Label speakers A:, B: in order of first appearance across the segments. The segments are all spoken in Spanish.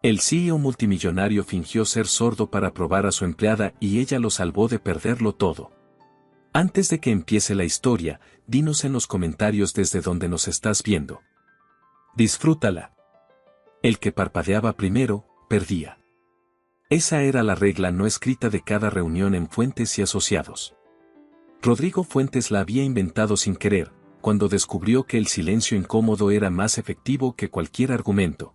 A: El CEO multimillonario fingió ser sordo para probar a su empleada y ella lo salvó de perderlo todo. Antes de que empiece la historia, dinos en los comentarios desde donde nos estás viendo. Disfrútala. El que parpadeaba primero, perdía. Esa era la regla no escrita de cada reunión en Fuentes y Asociados. Rodrigo Fuentes la había inventado sin querer, cuando descubrió que el silencio incómodo era más efectivo que cualquier argumento.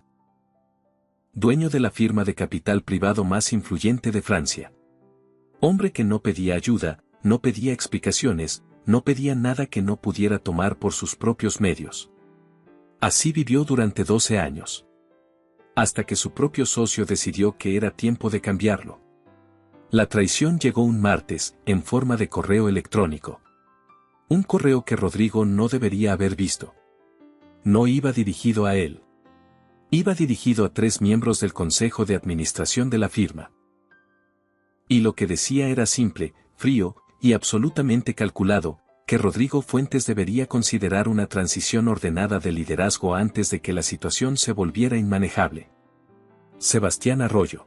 A: Dueño de la firma de capital privado más influyente de Francia. Hombre que no pedía ayuda, no pedía explicaciones, no pedía nada que no pudiera tomar por sus propios medios. Así vivió durante 12 años. Hasta que su propio socio decidió que era tiempo de cambiarlo. La traición llegó un martes, en forma de correo electrónico. Un correo que Rodrigo no debería haber visto. No iba dirigido a él. Iba dirigido a 3 miembros del consejo de administración de la firma. Y lo que decía era simple, frío, y absolutamente calculado, que Rodrigo Fuentes debería considerar una transición ordenada de liderazgo antes de que la situación se volviera inmanejable. Sebastián Arroyo.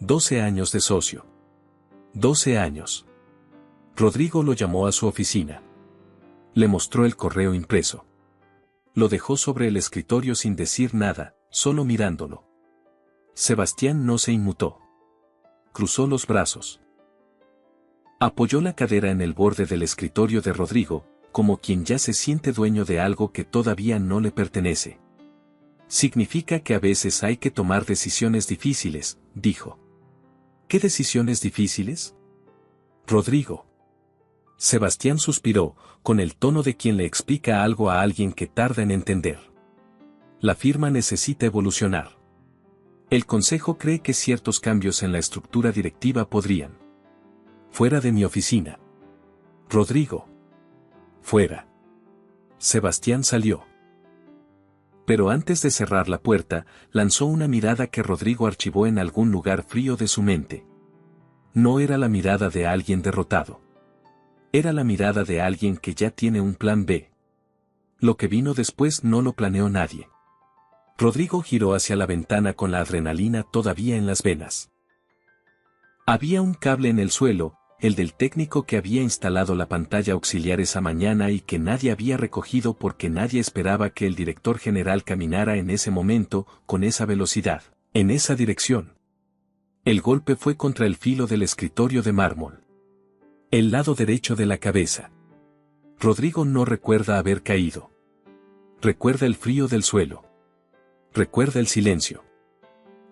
A: 12 años de socio. 12 años. Rodrigo lo llamó a su oficina. Le mostró el correo impreso. Lo dejó sobre el escritorio sin decir nada, solo mirándolo. Sebastián no se inmutó. Cruzó los brazos. Apoyó la cadera en el borde del escritorio de Rodrigo, como quien ya se siente dueño de algo que todavía no le pertenece. Significa que a veces hay que tomar decisiones difíciles, dijo. ¿Qué decisiones difíciles? Rodrigo. Sebastián suspiró, con el tono de quien le explica algo a alguien que tarda en entender. La firma necesita evolucionar. El consejo cree que ciertos cambios en la estructura directiva podrían. Fuera de mi oficina. Rodrigo. Fuera. Sebastián salió. Pero antes de cerrar la puerta, lanzó una mirada que Rodrigo archivó en algún lugar frío de su mente. No era la mirada de alguien derrotado. Era la mirada de alguien que ya tiene un plan B. Lo que vino después no lo planeó nadie. Rodrigo giró hacia la ventana con la adrenalina todavía en las venas. Había un cable en el suelo, el del técnico que había instalado la pantalla auxiliar esa mañana y que nadie había recogido porque nadie esperaba que el director general caminara en ese momento, con esa velocidad, en esa dirección. El golpe fue contra el filo del escritorio de mármol. El lado derecho de la cabeza. Rodrigo no recuerda haber caído. Recuerda el frío del suelo. Recuerda el silencio.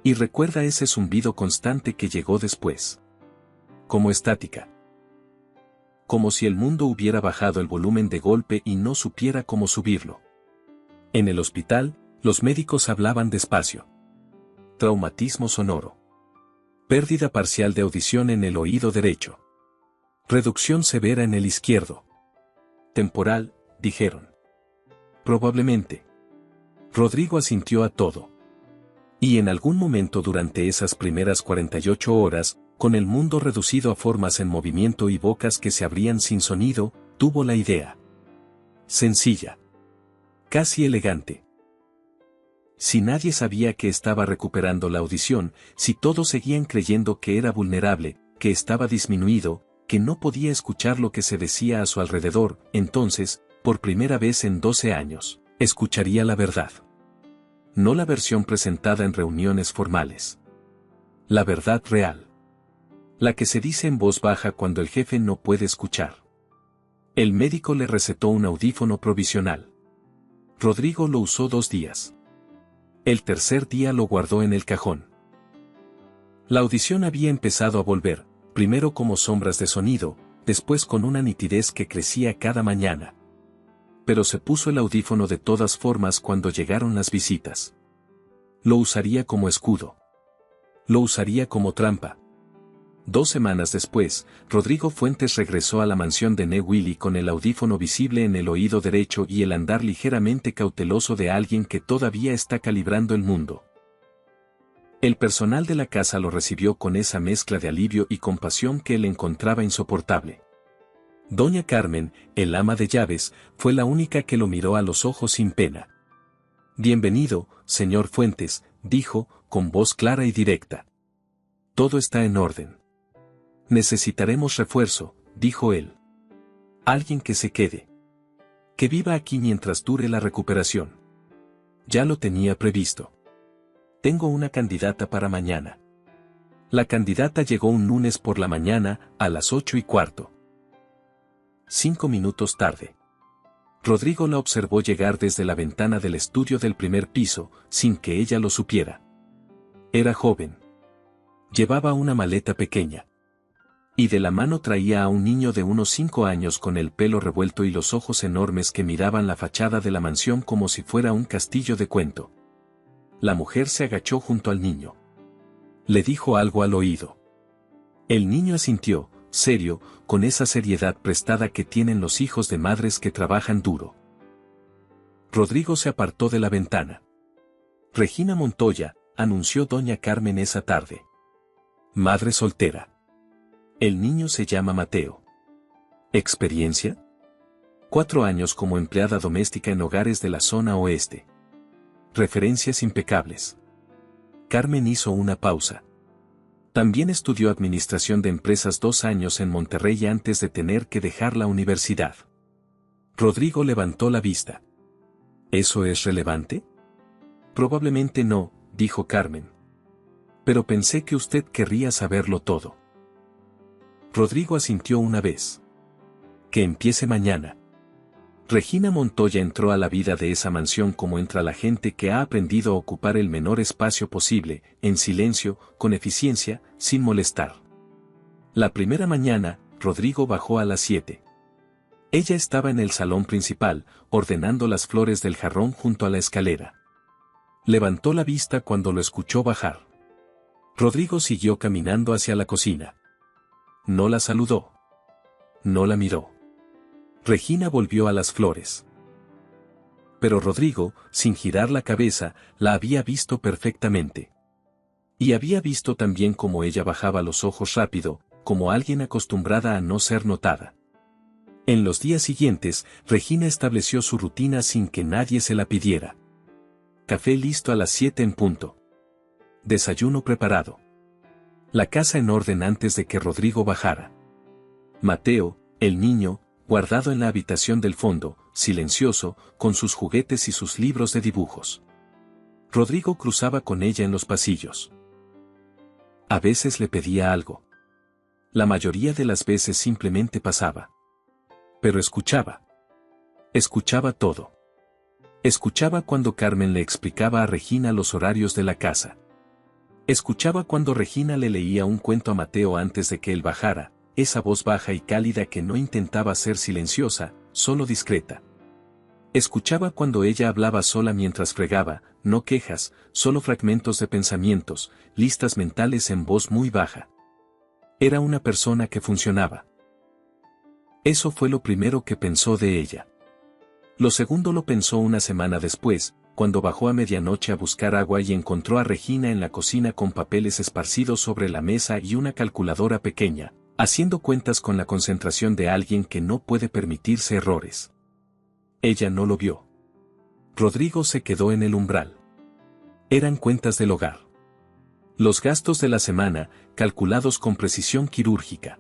A: Y recuerda ese zumbido constante que llegó después. Como estática. Como si el mundo hubiera bajado el volumen de golpe y no supiera cómo subirlo. En el hospital, los médicos hablaban despacio. Traumatismo sonoro. Pérdida parcial de audición en el oído derecho. Reducción severa en el izquierdo. Temporal, dijeron. Probablemente. Rodrigo asintió a todo. Y en algún momento durante esas primeras 48 horas, con el mundo reducido a formas en movimiento y bocas que se abrían sin sonido, tuvo la idea. Sencilla. Casi elegante. Si nadie sabía que estaba recuperando la audición, si todos seguían creyendo que era vulnerable, que estaba disminuido, que no podía escuchar lo que se decía a su alrededor, entonces, por primera vez en 12 años, escucharía la verdad. No la versión presentada en reuniones formales. La verdad real. La que se dice en voz baja cuando el jefe no puede escuchar. El médico le recetó un audífono provisional. Rodrigo lo usó 2 días. El tercer día lo guardó en el cajón. La audición había empezado a volver, primero como sombras de sonido, después con una nitidez que crecía cada mañana. Pero se puso el audífono de todas formas cuando llegaron las visitas. Lo usaría como escudo. Lo usaría como trampa. 2 semanas después, Rodrigo Fuentes regresó a la mansión de Newilly con el audífono visible en el oído derecho y el andar ligeramente cauteloso de alguien que todavía está calibrando el mundo. El personal de la casa lo recibió con esa mezcla de alivio y compasión que él encontraba insoportable. Doña Carmen, el ama de llaves, fue la única que lo miró a los ojos sin pena. «Bienvenido, señor Fuentes», dijo, con voz clara y directa. Todo está en orden. Necesitaremos refuerzo, dijo él. Alguien que se quede. Que viva aquí mientras dure la recuperación. Ya lo tenía previsto. Tengo una candidata para mañana. La candidata llegó un lunes por la mañana, a las 8:15. 5 minutos tarde. Rodrigo la observó llegar desde la ventana del estudio del primer piso, sin que ella lo supiera. Era joven. Llevaba una maleta pequeña. Y de la mano traía a un niño de unos 5 años con el pelo revuelto y los ojos enormes que miraban la fachada de la mansión como si fuera un castillo de cuento. La mujer se agachó junto al niño. Le dijo algo al oído. El niño asintió, serio, con esa seriedad prestada que tienen los hijos de madres que trabajan duro. Rodrigo se apartó de la ventana. Regina Montoya, anunció doña Carmen esa tarde. Madre soltera. El niño se llama Mateo. ¿Experiencia? 4 años como empleada doméstica en hogares de la zona oeste. Referencias impecables. Carmen hizo una pausa. También estudió administración de empresas 2 años en Monterrey antes de tener que dejar la universidad. Rodrigo levantó la vista. ¿Eso es relevante? Probablemente no, dijo Carmen. Pero pensé que usted querría saberlo todo. Rodrigo asintió una vez. Que empiece mañana. Regina Montoya entró a la vida de esa mansión como entra la gente que ha aprendido a ocupar el menor espacio posible, en silencio, con eficiencia, sin molestar. La primera mañana, Rodrigo bajó a las 7. Ella estaba en el salón principal, ordenando las flores del jarrón junto a la escalera. Levantó la vista cuando lo escuchó bajar. Rodrigo siguió caminando hacia la cocina. No la saludó. No la miró. Regina volvió a las flores. Pero Rodrigo, sin girar la cabeza, la había visto perfectamente. Y había visto también cómo ella bajaba los ojos rápido, como alguien acostumbrada a no ser notada. En los días siguientes, Regina estableció su rutina sin que nadie se la pidiera. Café listo a las 7 en punto. Desayuno preparado. La casa en orden antes de que Rodrigo bajara. Mateo, el niño, guardado en la habitación del fondo, silencioso, con sus juguetes y sus libros de dibujos. Rodrigo cruzaba con ella en los pasillos. A veces le pedía algo. La mayoría de las veces simplemente pasaba. Pero escuchaba. Escuchaba todo. Escuchaba cuando Carmen le explicaba a Regina los horarios de la casa. Escuchaba cuando Regina le leía un cuento a Mateo antes de que él bajara, esa voz baja y cálida que no intentaba ser silenciosa, solo discreta. Escuchaba cuando ella hablaba sola mientras fregaba, no quejas, solo fragmentos de pensamientos, listas mentales en voz muy baja. Era una persona que funcionaba. Eso fue lo primero que pensó de ella. Lo segundo lo pensó una semana después, cuando bajó a medianoche a buscar agua y encontró a Regina en la cocina con papeles esparcidos sobre la mesa y una calculadora pequeña, haciendo cuentas con la concentración de alguien que no puede permitirse errores. Ella no lo vio. Rodrigo se quedó en el umbral. Eran cuentas del hogar. Los gastos de la semana, calculados con precisión quirúrgica.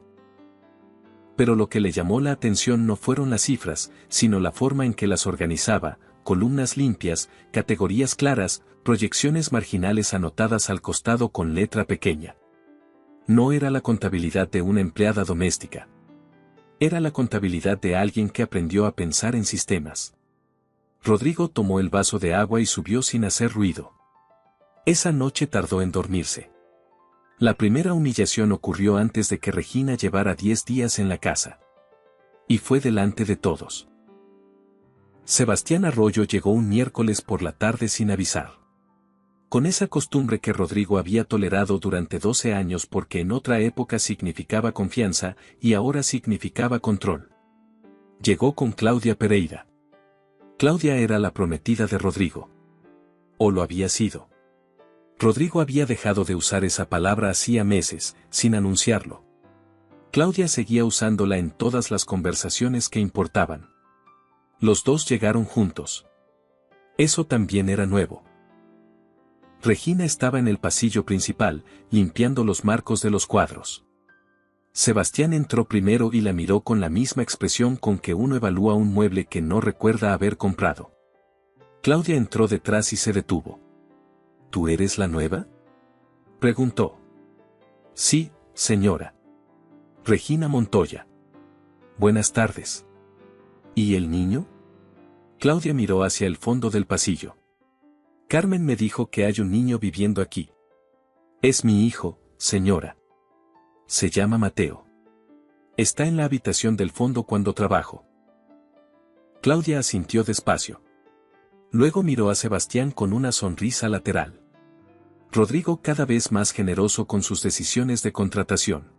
A: Pero lo que le llamó la atención no fueron las cifras, sino la forma en que las organizaba, columnas limpias, categorías claras, proyecciones marginales anotadas al costado con letra pequeña. No era la contabilidad de una empleada doméstica. Era la contabilidad de alguien que aprendió a pensar en sistemas. Rodrigo tomó el vaso de agua y subió sin hacer ruido. Esa noche tardó en dormirse. La primera humillación ocurrió antes de que Regina llevara 10 días en la casa. Y fue delante de todos. Sebastián Arroyo llegó un miércoles por la tarde sin avisar. Con esa costumbre que Rodrigo había tolerado durante 12 años porque en otra época significaba confianza y ahora significaba control. Llegó con Claudia Pereira. Claudia era la prometida de Rodrigo. O lo había sido. Rodrigo había dejado de usar esa palabra hacía meses, sin anunciarlo. Claudia seguía usándola en todas las conversaciones que importaban. Los dos llegaron juntos. Eso también era nuevo. Regina estaba en el pasillo principal, limpiando los marcos de los cuadros. Sebastián entró primero y la miró con la misma expresión con que uno evalúa un mueble que no recuerda haber comprado. Claudia entró detrás y se detuvo. ¿Tú eres la nueva?, preguntó. Sí, señora. Regina Montoya. Buenas tardes. ¿Y el niño? Claudia miró hacia el fondo del pasillo. Carmen me dijo que hay un niño viviendo aquí. Es mi hijo, señora. Se llama Mateo. Está en la habitación del fondo cuando trabajo. Claudia asintió despacio. Luego miró a Sebastián con una sonrisa lateral. Rodrigo cada vez más generoso con sus decisiones de contratación.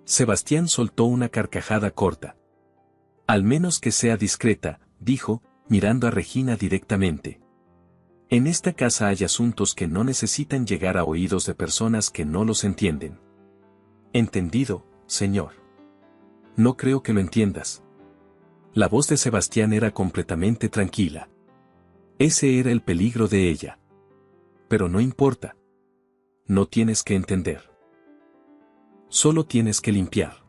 A: Sebastián soltó una carcajada corta. Al menos que sea discreta, dijo, mirando a Regina directamente. En esta casa hay asuntos que no necesitan llegar a oídos de personas que no los entienden. Entendido, señor. No creo que lo entiendas. La voz de Sebastián era completamente tranquila. Ese era el peligro de ella. Pero no importa. No tienes que entender. Solo tienes que limpiar.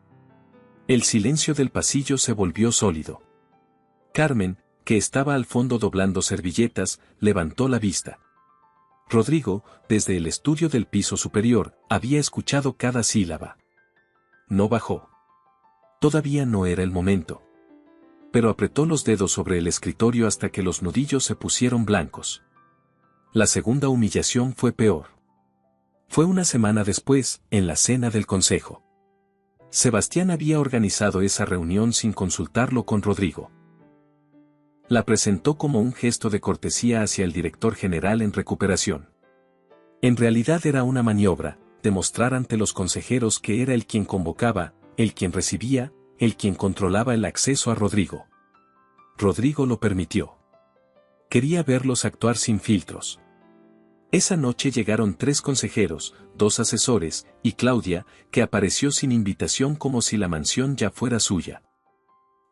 A: El silencio del pasillo se volvió sólido. Carmen, que estaba al fondo doblando servilletas, levantó la vista. Rodrigo, desde el estudio del piso superior, había escuchado cada sílaba. No bajó. Todavía no era el momento. Pero apretó los dedos sobre el escritorio hasta que los nudillos se pusieron blancos. La segunda humillación fue peor. Fue una semana después, en la cena del consejo. Sebastián había organizado esa reunión sin consultarlo con Rodrigo. La presentó como un gesto de cortesía hacia el director general en recuperación. En realidad era una maniobra, demostrar ante los consejeros que era el quien convocaba, el quien recibía, el quien controlaba el acceso a Rodrigo. Rodrigo lo permitió. Quería verlos actuar sin filtros. Esa noche llegaron 3 consejeros, 2 asesores, y Claudia, que apareció sin invitación como si la mansión ya fuera suya.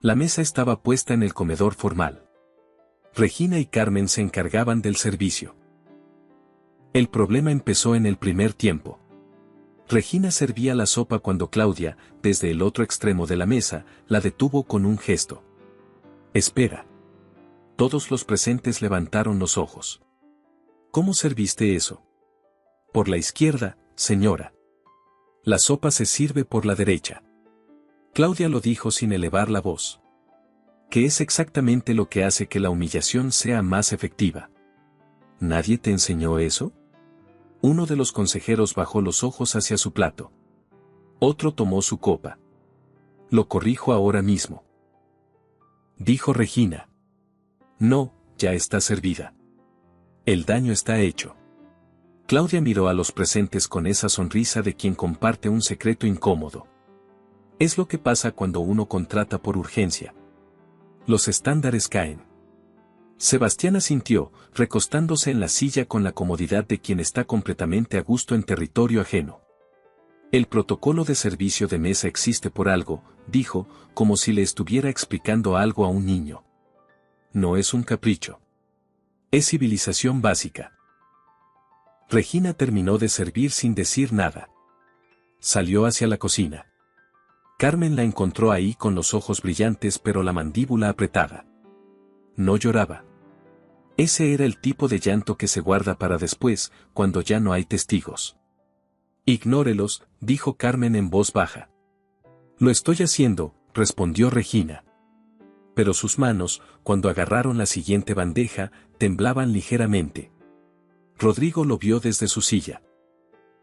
A: La mesa estaba puesta en el comedor formal. Regina y Carmen se encargaban del servicio. El problema empezó en el primer tiempo. Regina servía la sopa cuando Claudia, desde el otro extremo de la mesa, la detuvo con un gesto. «Espera». Todos los presentes levantaron los ojos. «¿Cómo serviste eso?» «Por la izquierda, señora. La sopa se sirve por la derecha». Claudia lo dijo sin elevar la voz. Que es exactamente lo que hace que la humillación sea más efectiva. ¿Nadie te enseñó eso? Uno de los consejeros bajó los ojos hacia su plato. Otro tomó su copa. Lo corrijo ahora mismo. Dijo Regina. No, ya está servida. El daño está hecho. Claudia miró a los presentes con esa sonrisa de quien comparte un secreto incómodo. Es lo que pasa cuando uno contrata por urgencia. Los estándares caen. Sebastián asintió, recostándose en la silla con la comodidad de quien está completamente a gusto en territorio ajeno. El protocolo de servicio de mesa existe por algo, dijo, como si le estuviera explicando algo a un niño. No es un capricho. Es civilización básica. Regina terminó de servir sin decir nada. Salió hacia la cocina. Carmen la encontró ahí con los ojos brillantes pero la mandíbula apretada. No lloraba. Ese era el tipo de llanto que se guarda para después, cuando ya no hay testigos. Ignórelos, dijo Carmen en voz baja. Lo estoy haciendo, respondió Regina. Pero sus manos, cuando agarraron la siguiente bandeja, temblaban ligeramente. Rodrigo lo vio desde su silla.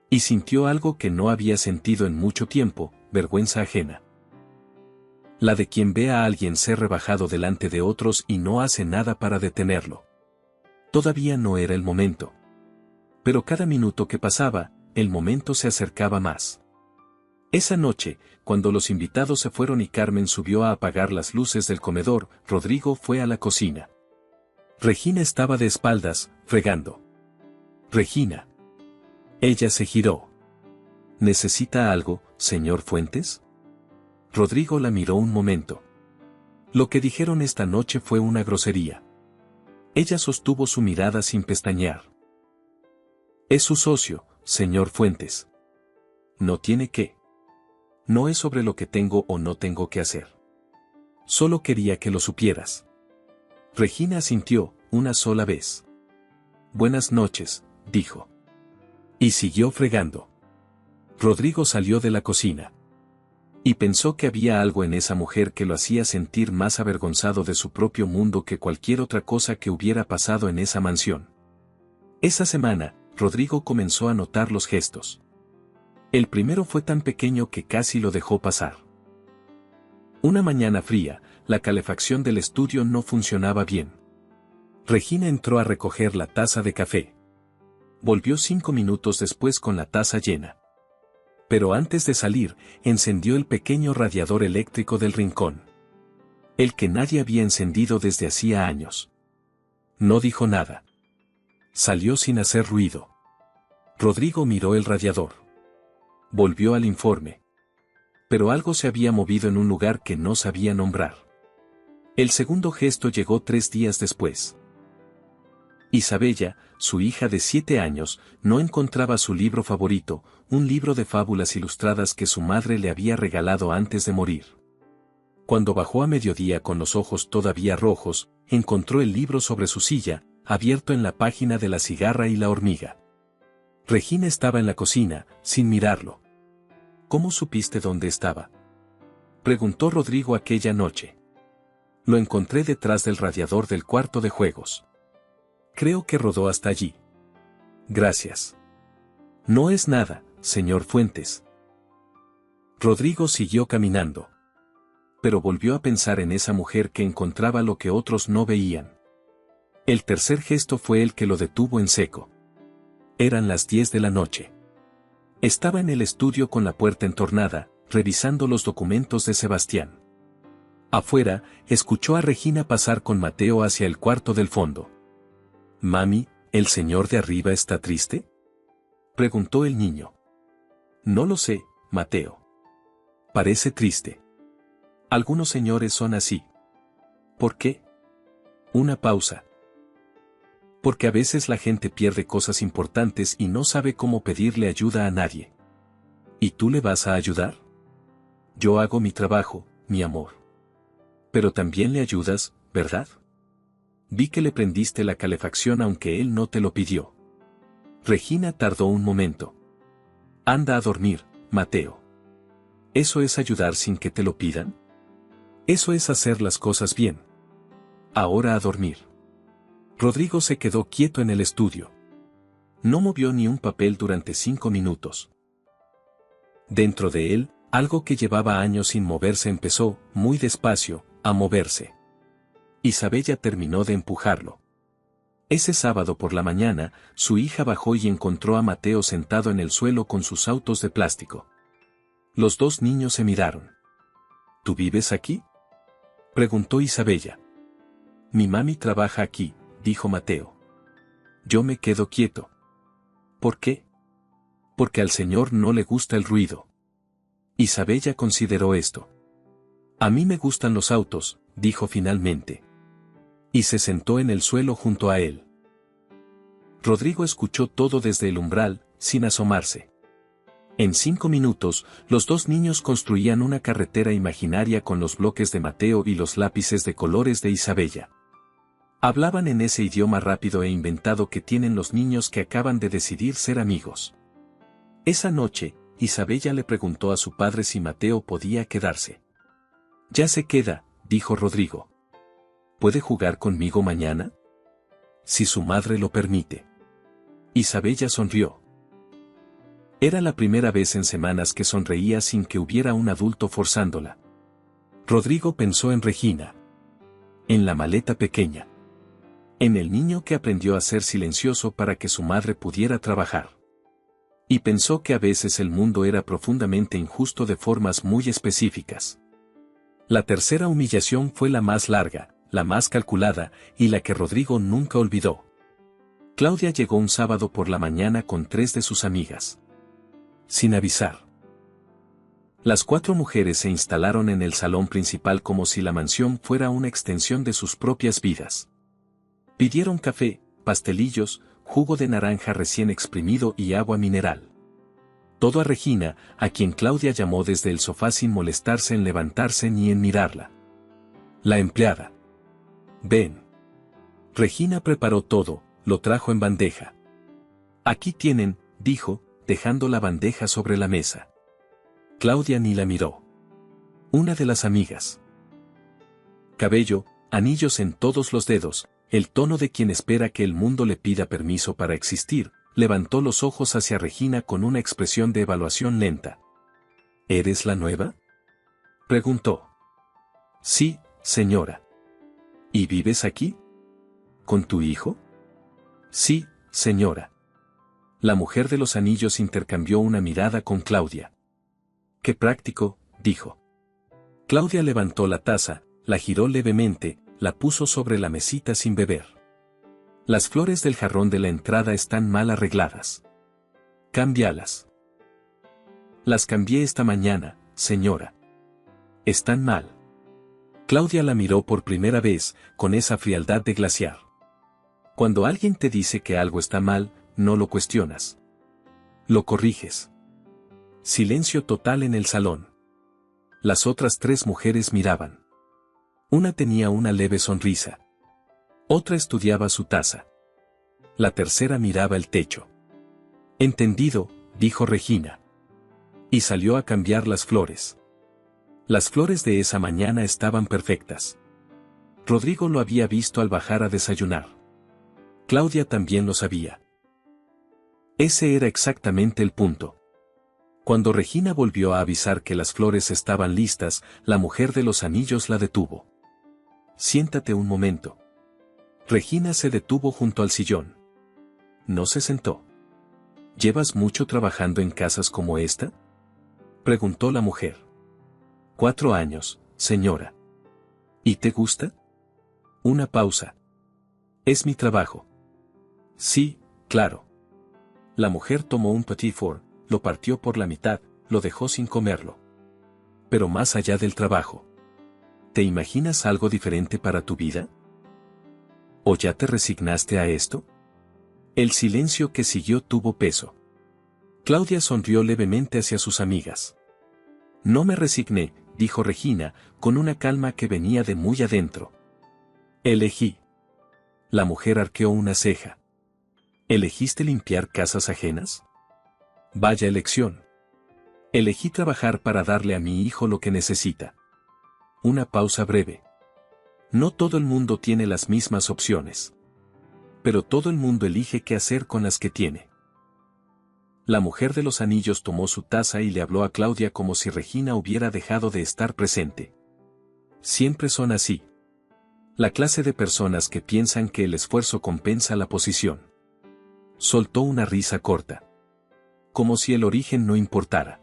A: Y sintió algo que no había sentido en mucho tiempo, vergüenza ajena. La de quien ve a alguien ser rebajado delante de otros y no hace nada para detenerlo. Todavía no era el momento. Pero cada minuto que pasaba, el momento se acercaba más. Esa noche, cuando los invitados se fueron y Carmen subió a apagar las luces del comedor, Rodrigo fue a la cocina. Regina estaba de espaldas, fregando. Regina. Ella se giró. ¿Necesita algo, señor Fuentes? Rodrigo la miró un momento. Lo que dijeron esta noche fue una grosería. Ella sostuvo su mirada sin pestañear. Es su socio, señor Fuentes. No tiene que. No es sobre lo que tengo o no tengo que hacer. Solo quería que lo supieras. Regina asintió, una sola vez. Buenas noches, dijo. Y siguió fregando. Rodrigo salió de la cocina. Y pensó que había algo en esa mujer que lo hacía sentir más avergonzado de su propio mundo que cualquier otra cosa que hubiera pasado en esa mansión. Esa semana, Rodrigo comenzó a notar los gestos. El primero fue tan pequeño que casi lo dejó pasar. Una mañana fría, la calefacción del estudio no funcionaba bien. Regina entró a recoger la taza de café. Volvió 5 minutos después con la taza llena. Pero antes de salir, encendió el pequeño radiador eléctrico del rincón. El que nadie había encendido desde hacía años. No dijo nada. Salió sin hacer ruido. Rodrigo miró el radiador. Volvió al informe. Pero algo se había movido en un lugar que no sabía nombrar. El segundo gesto llegó 3 días después. Isabella, su hija de 7 años, no encontraba su libro favorito, un libro de fábulas ilustradas que su madre le había regalado antes de morir. Cuando bajó a mediodía con los ojos todavía rojos, encontró el libro sobre su silla, abierto en la página de la cigarra y la hormiga. Regina estaba en la cocina, sin mirarlo. ¿Cómo supiste dónde estaba?, preguntó Rodrigo aquella noche. Lo encontré detrás del radiador del cuarto de juegos. Creo que rodó hasta allí. Gracias. No es nada, señor Fuentes. Rodrigo siguió caminando. Pero volvió a pensar en esa mujer que encontraba lo que otros no veían. El tercer gesto fue el que lo detuvo en seco. Eran las 10 de la noche. Estaba en el estudio con la puerta entornada, revisando los documentos de Sebastián. Afuera, escuchó a Regina pasar con Mateo hacia el cuarto del fondo. «Mami, ¿el señor de arriba está triste?», preguntó el niño. «No lo sé, Mateo. Parece triste. Algunos señores son así». «¿Por qué?». Una pausa. «Porque a veces la gente pierde cosas importantes y no sabe cómo pedirle ayuda a nadie». «¿Y tú le vas a ayudar?». «Yo hago mi trabajo, mi amor». «Pero también le ayudas, ¿verdad? Vi que le prendiste la calefacción aunque él no te lo pidió». Regina tardó un momento. «Anda a dormir, Mateo». ¿Eso es ayudar sin que te lo pidan? Eso es hacer las cosas bien. Ahora a dormir. Rodrigo se quedó quieto en el estudio. No movió ni un papel durante 5 minutos. Dentro de él, algo que llevaba años sin moverse empezó, muy despacio, a moverse. Isabella terminó de empujarlo. Ese sábado por la mañana, su hija bajó y encontró a Mateo sentado en el suelo con sus autos de plástico. Los dos niños se miraron. ¿Tú vives aquí?, preguntó Isabella. Mi mami trabaja aquí, dijo Mateo. Yo me quedo quieto. ¿Por qué? Porque al señor no le gusta el ruido. Isabella consideró esto. A mí me gustan los autos, dijo finalmente. Y se sentó en el suelo junto a él. Rodrigo escuchó todo desde el umbral, sin asomarse. En 5 minutos, los dos niños construían una carretera imaginaria con los bloques de Mateo y los lápices de colores de Isabella. Hablaban en ese idioma rápido e inventado que tienen los niños que acaban de decidir ser amigos. Esa noche, Isabella le preguntó a su padre si Mateo podía quedarse. Ya se queda, dijo Rodrigo. ¿Puede jugar conmigo mañana? Si su madre lo permite. Isabella sonrió. Era la primera vez en semanas que sonreía sin que hubiera un adulto forzándola. Rodrigo pensó en Regina. En la maleta pequeña. En el niño que aprendió a ser silencioso para que su madre pudiera trabajar. Y pensó que a veces el mundo era profundamente injusto de formas muy específicas. La tercera humillación fue la más larga, la más calculada, y la que Rodrigo nunca olvidó. Claudia llegó un sábado por la mañana con 3 de sus amigas. Sin avisar. Las 4 mujeres se instalaron en el salón principal como si la mansión fuera una extensión de sus propias vidas. Pidieron café, pastelillos, jugo de naranja recién exprimido y agua mineral. Todo a Regina, a quien Claudia llamó desde el sofá sin molestarse en levantarse ni en mirarla. La empleada. Ven. Regina preparó todo, lo trajo en bandeja. Aquí tienen, dijo, dejando la bandeja sobre la mesa. Claudia ni la miró. Una de las amigas. Cabello, anillos en todos los dedos, el tono de quien espera que el mundo le pida permiso para existir, levantó los ojos hacia Regina con una expresión de evaluación lenta. ¿Eres la nueva? Preguntó. Sí, señora. ¿Y vives aquí? ¿Con tu hijo? Sí, señora. La mujer de los anillos intercambió una mirada con Claudia. Qué práctico, dijo. Claudia levantó la taza, la giró levemente, la puso sobre la mesita sin beber. Las flores del jarrón de la entrada están mal arregladas. Cámbialas. Las cambié esta mañana, señora. Están mal. Claudia la miró por primera vez, con esa frialdad de glaciar. Cuando alguien te dice que algo está mal, no lo cuestionas. Lo corriges. Silencio total en el salón. Las otras tres mujeres miraban. Una tenía una leve sonrisa. Otra estudiaba su taza. La tercera miraba el techo. Entendido, dijo Regina. Y salió a cambiar las flores. Las flores de esa mañana estaban perfectas. Rodrigo lo había visto al bajar a desayunar. Claudia también lo sabía. Ese era exactamente el punto. Cuando Regina volvió a avisar que las flores estaban listas, la mujer de los anillos la detuvo. Siéntate un momento. Regina se detuvo junto al sillón. No se sentó. ¿Llevas mucho trabajando en casas como esta? Preguntó la mujer. 4 años, señora. ¿Y te gusta? Una pausa. Es mi trabajo. Sí, claro. La mujer tomó un petit four, lo partió por la mitad, lo dejó sin comerlo. Pero más allá del trabajo. ¿Te imaginas algo diferente para tu vida? ¿O ya te resignaste a esto? El silencio que siguió tuvo peso. Claudia sonrió levemente hacia sus amigas. No me resigné, dijo Regina, con una calma que venía de muy adentro. Elegí. La mujer arqueó una ceja. ¿Elegiste limpiar casas ajenas? Vaya elección. Elegí trabajar para darle a mi hijo lo que necesita. Una pausa breve. No todo el mundo tiene las mismas opciones. Pero todo el mundo elige qué hacer con las que tiene. La mujer de los anillos tomó su taza y le habló a Claudia como si Regina hubiera dejado de estar presente. Siempre son así. La clase de personas que piensan que el esfuerzo compensa la posición. Soltó una risa corta. Como si el origen no importara.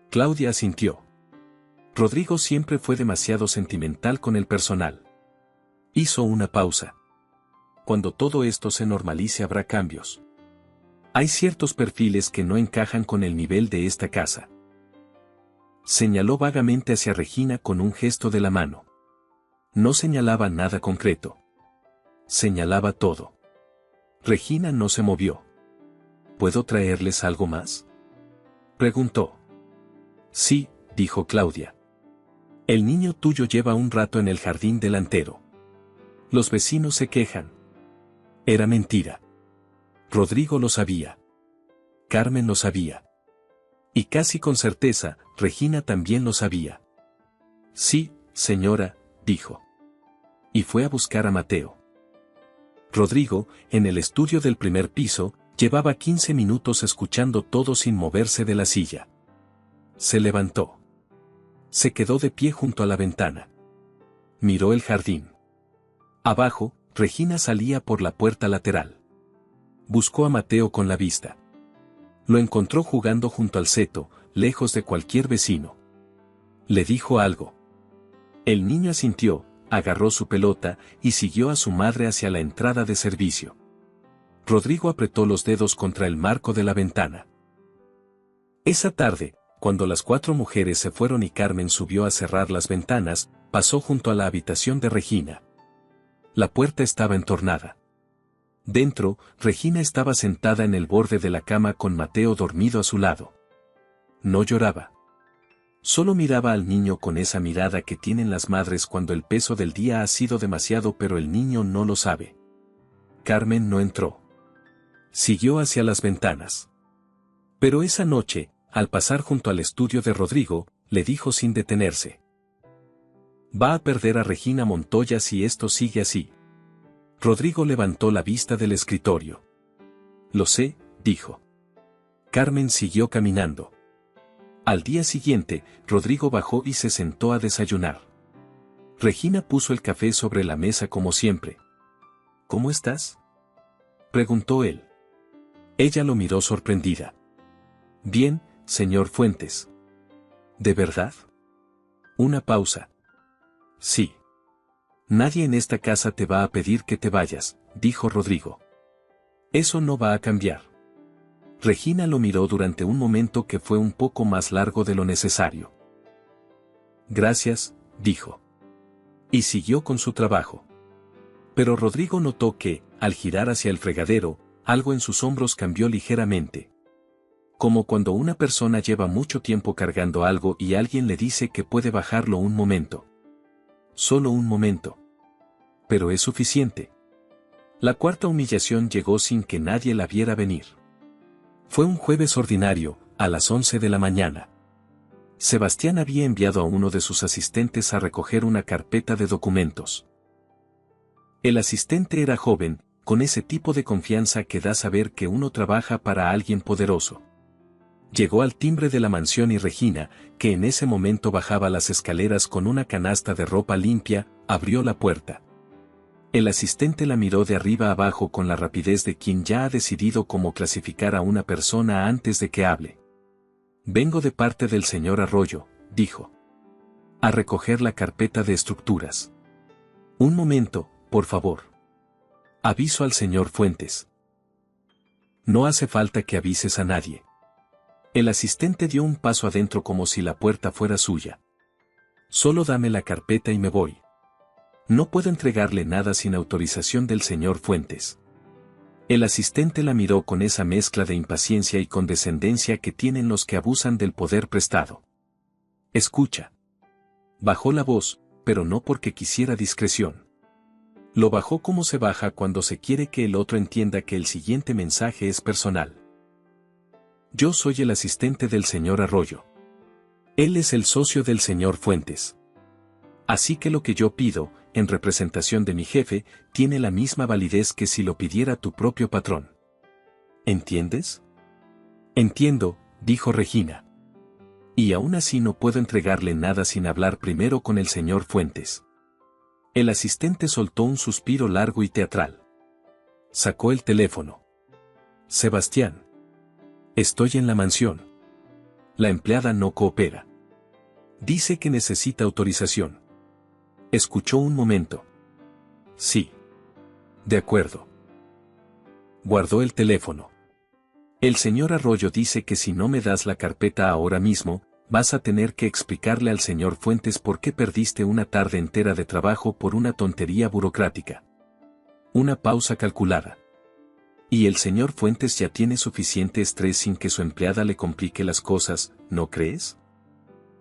A: Claudia asintió. Rodrigo siempre fue demasiado sentimental con el personal. Hizo una pausa. Cuando todo esto se normalice habrá cambios. Hay ciertos perfiles que no encajan con el nivel de esta casa. Señaló vagamente hacia Regina con un gesto de la mano. No señalaba nada concreto. Señalaba todo. Regina no se movió. ¿Puedo traerles algo más? Preguntó. Sí, dijo Claudia. El niño tuyo lleva un rato en el jardín delantero. Los vecinos se quejan. Era mentira. Rodrigo lo sabía. Carmen lo sabía. Y casi con certeza, Regina también lo sabía. Sí, señora, dijo. Y fue a buscar a Mateo. Rodrigo, en el estudio del primer piso, llevaba 15 minutos escuchando todo sin moverse de la silla. Se levantó. Se quedó de pie junto a la ventana. Miró el jardín. Abajo, Regina salía por la puerta lateral. Buscó a Mateo con la vista. Lo encontró jugando junto al seto, lejos de cualquier vecino. Le dijo algo. El niño asintió, agarró su pelota y siguió a su madre hacia la entrada de servicio. Rodrigo apretó los dedos contra el marco de la ventana. Esa tarde, cuando las 4 mujeres se fueron y Carmen subió a cerrar las ventanas, pasó junto a la habitación de Regina. La puerta estaba entornada. Dentro, Regina estaba sentada en el borde de la cama con Mateo dormido a su lado. No lloraba. Solo miraba al niño con esa mirada que tienen las madres cuando el peso del día ha sido demasiado pero el niño no lo sabe. Carmen no entró. Siguió hacia las ventanas. Pero esa noche, al pasar junto al estudio de Rodrigo, le dijo sin detenerse: va a perder a Regina Montoya si esto sigue así. Rodrigo levantó la vista del escritorio. Lo sé, dijo. Carmen siguió caminando. Al día siguiente, Rodrigo bajó y se sentó a desayunar. Regina puso el café sobre la mesa como siempre. ¿Cómo estás?, preguntó él. Ella lo miró sorprendida. Bien, señor Fuentes. ¿De verdad? Una pausa. Sí. Nadie en esta casa te va a pedir que te vayas, dijo Rodrigo. Eso no va a cambiar. Regina lo miró durante un momento que fue un poco más largo de lo necesario. Gracias, dijo. Y siguió con su trabajo. Pero Rodrigo notó que, al girar hacia el fregadero, algo en sus hombros cambió ligeramente. Como cuando una persona lleva mucho tiempo cargando algo y alguien le dice que puede bajarlo un momento. Solo un momento. Pero es suficiente. La cuarta humillación llegó sin que nadie la viera venir. Fue un jueves ordinario, a las 11 de la mañana. Sebastián había enviado a uno de sus asistentes a recoger una carpeta de documentos. El asistente era joven, con ese tipo de confianza que da saber que uno trabaja para alguien poderoso. Llegó al timbre de la mansión y Regina, que en ese momento bajaba las escaleras con una canasta de ropa limpia, abrió la puerta. El asistente la miró de arriba abajo con la rapidez de quien ya ha decidido cómo clasificar a una persona antes de que hable. Vengo de parte del señor Arroyo, dijo. A recoger la carpeta de estructuras. Un momento, por favor. Aviso al señor Fuentes. No hace falta que avises a nadie. El asistente dio un paso adentro como si la puerta fuera suya. Solo dame la carpeta y me voy. No puedo entregarle nada sin autorización del señor Fuentes. El asistente la miró con esa mezcla de impaciencia y condescendencia que tienen los que abusan del poder prestado. Escucha. Bajó la voz, pero no porque quisiera discreción. Lo bajó como se baja cuando se quiere que el otro entienda que el siguiente mensaje es personal. Yo soy el asistente del señor Arroyo. Él es el socio del señor Fuentes. Así que lo que yo pido, en representación de mi jefe, tiene la misma validez que si lo pidiera tu propio patrón. ¿Entiendes? Entiendo, dijo Regina. Y aún así no puedo entregarle nada sin hablar primero con el señor Fuentes. El asistente soltó un suspiro largo y teatral. Sacó el teléfono. Sebastián. Estoy en la mansión. La empleada no coopera. Dice que necesita autorización. Escuchó un momento. Sí. De acuerdo. Guardó el teléfono. El señor Arroyo dice que si no me das la carpeta ahora mismo, vas a tener que explicarle al señor Fuentes por qué perdiste una tarde entera de trabajo por una tontería burocrática. Una pausa calculada. Y el señor Fuentes ya tiene suficiente estrés sin que su empleada le complique las cosas, ¿no crees?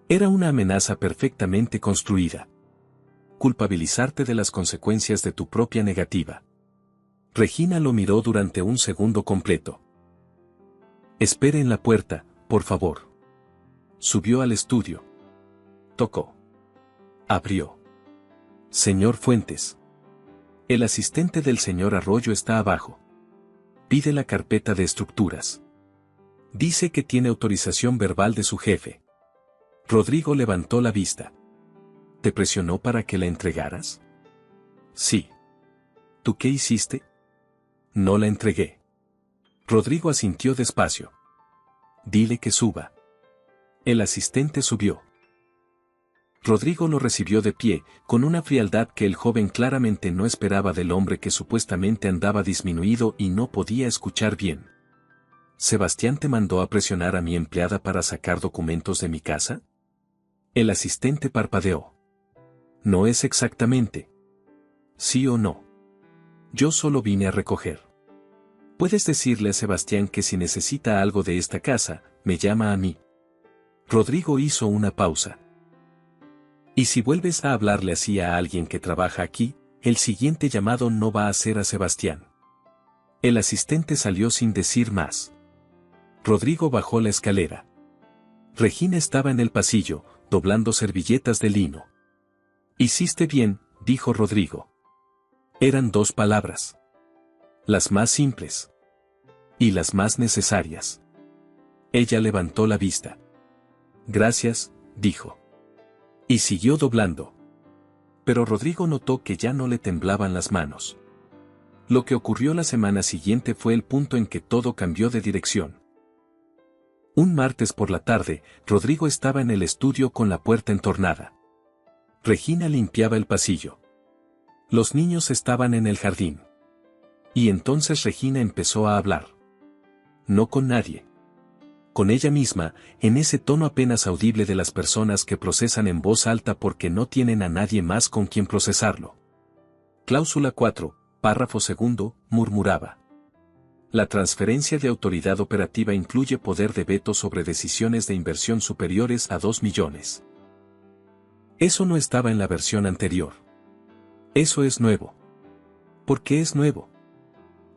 A: Era una amenaza perfectamente construida. Culpabilizarte de las consecuencias de tu propia negativa. Regina lo miró durante un segundo completo. Espere en la puerta, por favor. Subió al estudio. Tocó. Abrió. Señor Fuentes. El asistente del señor Arroyo está abajo. Pide la carpeta de estructuras. Dice que tiene autorización verbal de su jefe. Rodrigo levantó la vista. ¿Te presionó para que la entregaras? Sí. ¿Tú qué hiciste? No la entregué. Rodrigo asintió despacio. Dile que suba. El asistente subió. Rodrigo lo recibió de pie, con una frialdad que el joven claramente no esperaba del hombre que supuestamente andaba disminuido y no podía escuchar bien. ¿Sebastián te mandó a presionar a mi empleada para sacar documentos de mi casa? El asistente parpadeó. No es exactamente. ¿Sí o no? Yo solo vine a recoger. Puedes decirle a Sebastián que si necesita algo de esta casa, me llama a mí. Rodrigo hizo una pausa. Y si vuelves a hablarle así a alguien que trabaja aquí, el siguiente llamado no va a ser a Sebastián. El asistente salió sin decir más. Rodrigo bajó la escalera. Regina estaba en el pasillo, doblando servilletas de lino. Hiciste bien, dijo Rodrigo. Eran 2 palabras. Las más simples. Y las más necesarias. Ella levantó la vista. Gracias, dijo. Y siguió doblando. Pero Rodrigo notó que ya no le temblaban las manos. Lo que ocurrió la semana siguiente fue el punto en que todo cambió de dirección. Un martes por la tarde, Rodrigo estaba en el estudio con la puerta entornada. Regina limpiaba el pasillo. Los niños estaban en el jardín. Y entonces Regina empezó a hablar. No con nadie. Con ella misma, en ese tono apenas audible de las personas que procesan en voz alta porque no tienen a nadie más con quien procesarlo. Cláusula 4, párrafo 2, murmuraba. La transferencia de autoridad operativa incluye poder de veto sobre decisiones de inversión superiores a 2 millones. Eso no estaba en la versión anterior. Eso es nuevo. ¿Por qué es nuevo?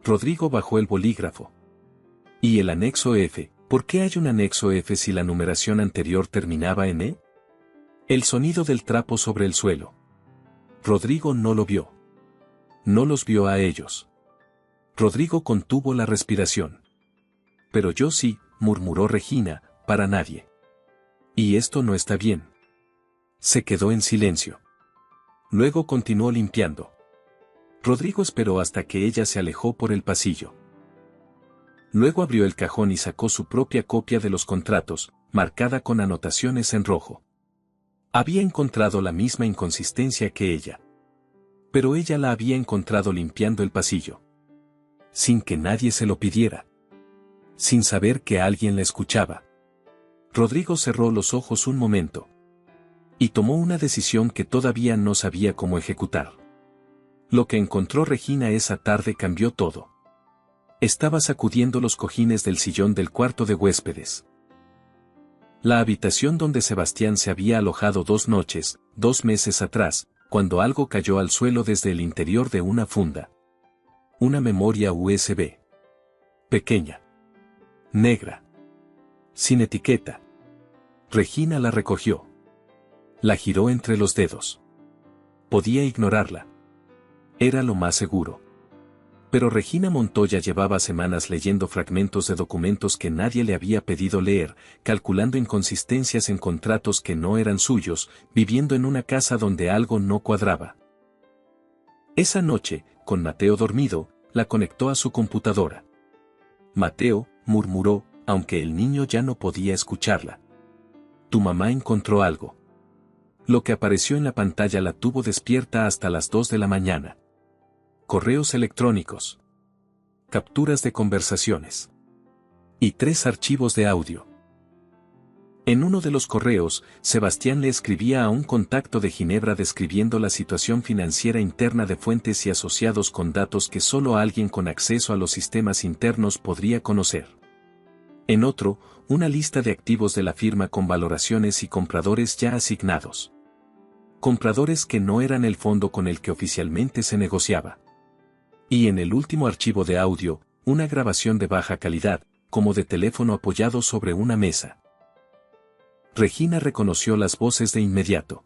A: Rodrigo bajó el bolígrafo. ¿Y el anexo F? ¿Por qué hay un anexo F si la numeración anterior terminaba en E? El sonido del trapo sobre el suelo. Rodrigo no lo vio. No los vio a ellos. Rodrigo contuvo la respiración. Pero yo sí, murmuró Regina, para nadie. Y esto no está bien. Se quedó en silencio. Luego continuó limpiando. Rodrigo esperó hasta que ella se alejó por el pasillo. Luego abrió el cajón y sacó su propia copia de los contratos, marcada con anotaciones en rojo. Había encontrado la misma inconsistencia que ella. Pero ella la había encontrado limpiando el pasillo. Sin que nadie se lo pidiera. Sin saber que alguien la escuchaba. Rodrigo cerró los ojos un momento. Y tomó una decisión que todavía no sabía cómo ejecutar. Lo que encontró Regina esa tarde cambió todo. Estaba sacudiendo los cojines del sillón del cuarto de huéspedes. La habitación donde Sebastián se había alojado 2 noches, 2 meses atrás, cuando algo cayó al suelo desde el interior de una funda. Una memoria USB. Pequeña. Negra. Sin etiqueta. Regina la recogió. La giró entre los dedos. Podía ignorarla. Era lo más seguro. Pero Regina Montoya llevaba semanas leyendo fragmentos de documentos que nadie le había pedido leer, calculando inconsistencias en contratos que no eran suyos, viviendo en una casa donde algo no cuadraba. Esa noche, con Mateo dormido, la conectó a su computadora. Mateo, murmuró, aunque el niño ya no podía escucharla. Tu mamá encontró algo. Lo que apareció en la pantalla la tuvo despierta hasta las 2 de la mañana. Correos electrónicos. Capturas de conversaciones. Y 3 archivos de audio. En uno de los correos, Sebastián le escribía a un contacto de Ginebra describiendo la situación financiera interna de Fuentes y Asociados con datos que solo alguien con acceso a los sistemas internos podría conocer. En otro, una lista de activos de la firma con valoraciones y compradores ya asignados. Compradores que no eran el fondo con el que oficialmente se negociaba. Y en el último archivo de audio, una grabación de baja calidad, como de teléfono apoyado sobre una mesa. Regina reconoció las voces de inmediato.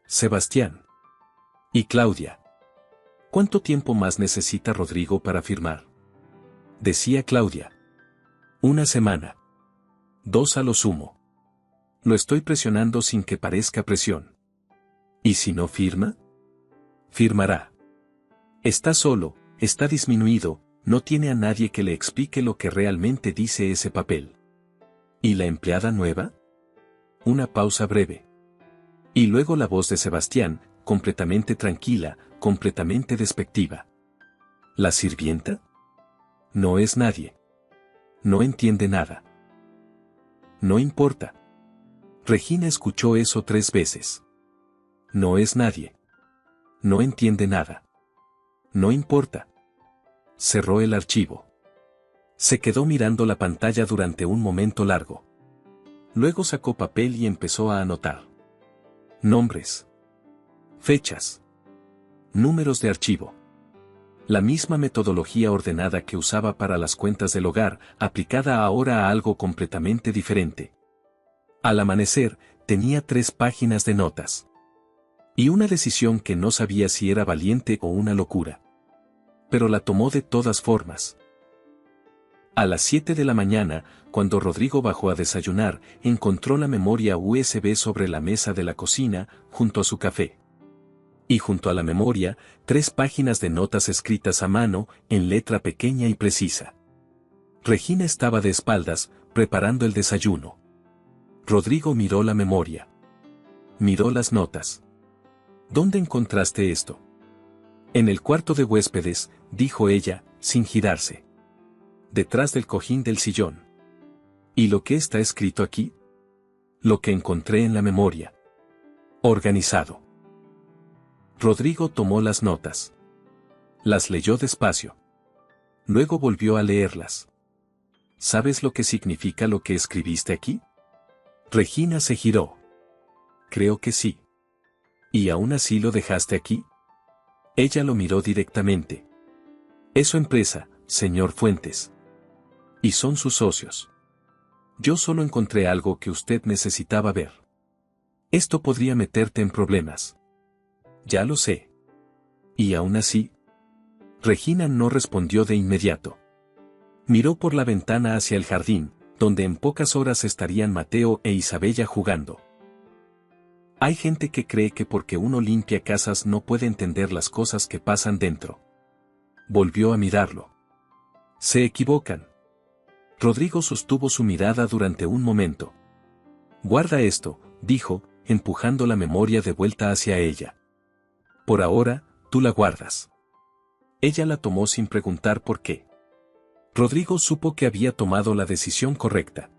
A: Sebastián. Y Claudia. ¿Cuánto tiempo más necesita Rodrigo para firmar? Decía Claudia. 1 semana. 2 a lo sumo. Lo estoy presionando sin que parezca presión. ¿Y si no firma? Firmará. Está solo, está disminuido, no tiene a nadie que le explique lo que realmente dice ese papel. ¿Y la empleada nueva? Una pausa breve. Y luego la voz de Sebastián, completamente tranquila, completamente despectiva. ¿La sirvienta? No es nadie. No entiende nada. No importa. Regina escuchó eso 3 veces. No es nadie. No entiende nada. No importa. Cerró el archivo. Se quedó mirando la pantalla durante un momento largo. Luego sacó papel y empezó a anotar. Nombres. Fechas. Números de archivo. La misma metodología ordenada que usaba para las cuentas del hogar, aplicada ahora a algo completamente diferente. Al amanecer, tenía 3 páginas de notas. Y una decisión que no sabía si era valiente o una locura. Pero la tomó de todas formas. A las 7 de la mañana, cuando Rodrigo bajó a desayunar, encontró la memoria USB sobre la mesa de la cocina, junto a su café. Y junto a la memoria, 3 páginas de notas escritas a mano, en letra pequeña y precisa. Regina estaba de espaldas, preparando el desayuno. Rodrigo miró la memoria. Miró las notas. ¿Dónde encontraste esto? En el cuarto de huéspedes, dijo ella, sin girarse. Detrás del cojín del sillón. ¿Y lo que está escrito aquí? Lo que encontré en la memoria. Organizado. Rodrigo tomó las notas. Las leyó despacio. Luego volvió a leerlas. ¿Sabes lo que significa lo que escribiste aquí? Regina se giró. Creo que sí. ¿Y aún así lo dejaste aquí? Ella lo miró directamente. Es su empresa, señor Fuentes. Y son sus socios. Yo solo encontré algo que usted necesitaba ver. Esto podría meterte en problemas. Ya lo sé. ¿Y aún así? Regina no respondió de inmediato. Miró por la ventana hacia el jardín, donde en pocas horas estarían Mateo e Isabella jugando. Hay gente que cree que porque uno limpia casas no puede entender las cosas que pasan dentro. Volvió a mirarlo. Se equivocan. Rodrigo sostuvo su mirada durante un momento. Guarda esto, dijo, empujando la memoria de vuelta hacia ella. Por ahora, tú la guardas. Ella la tomó sin preguntar por qué. Rodrigo supo que había tomado la decisión correcta.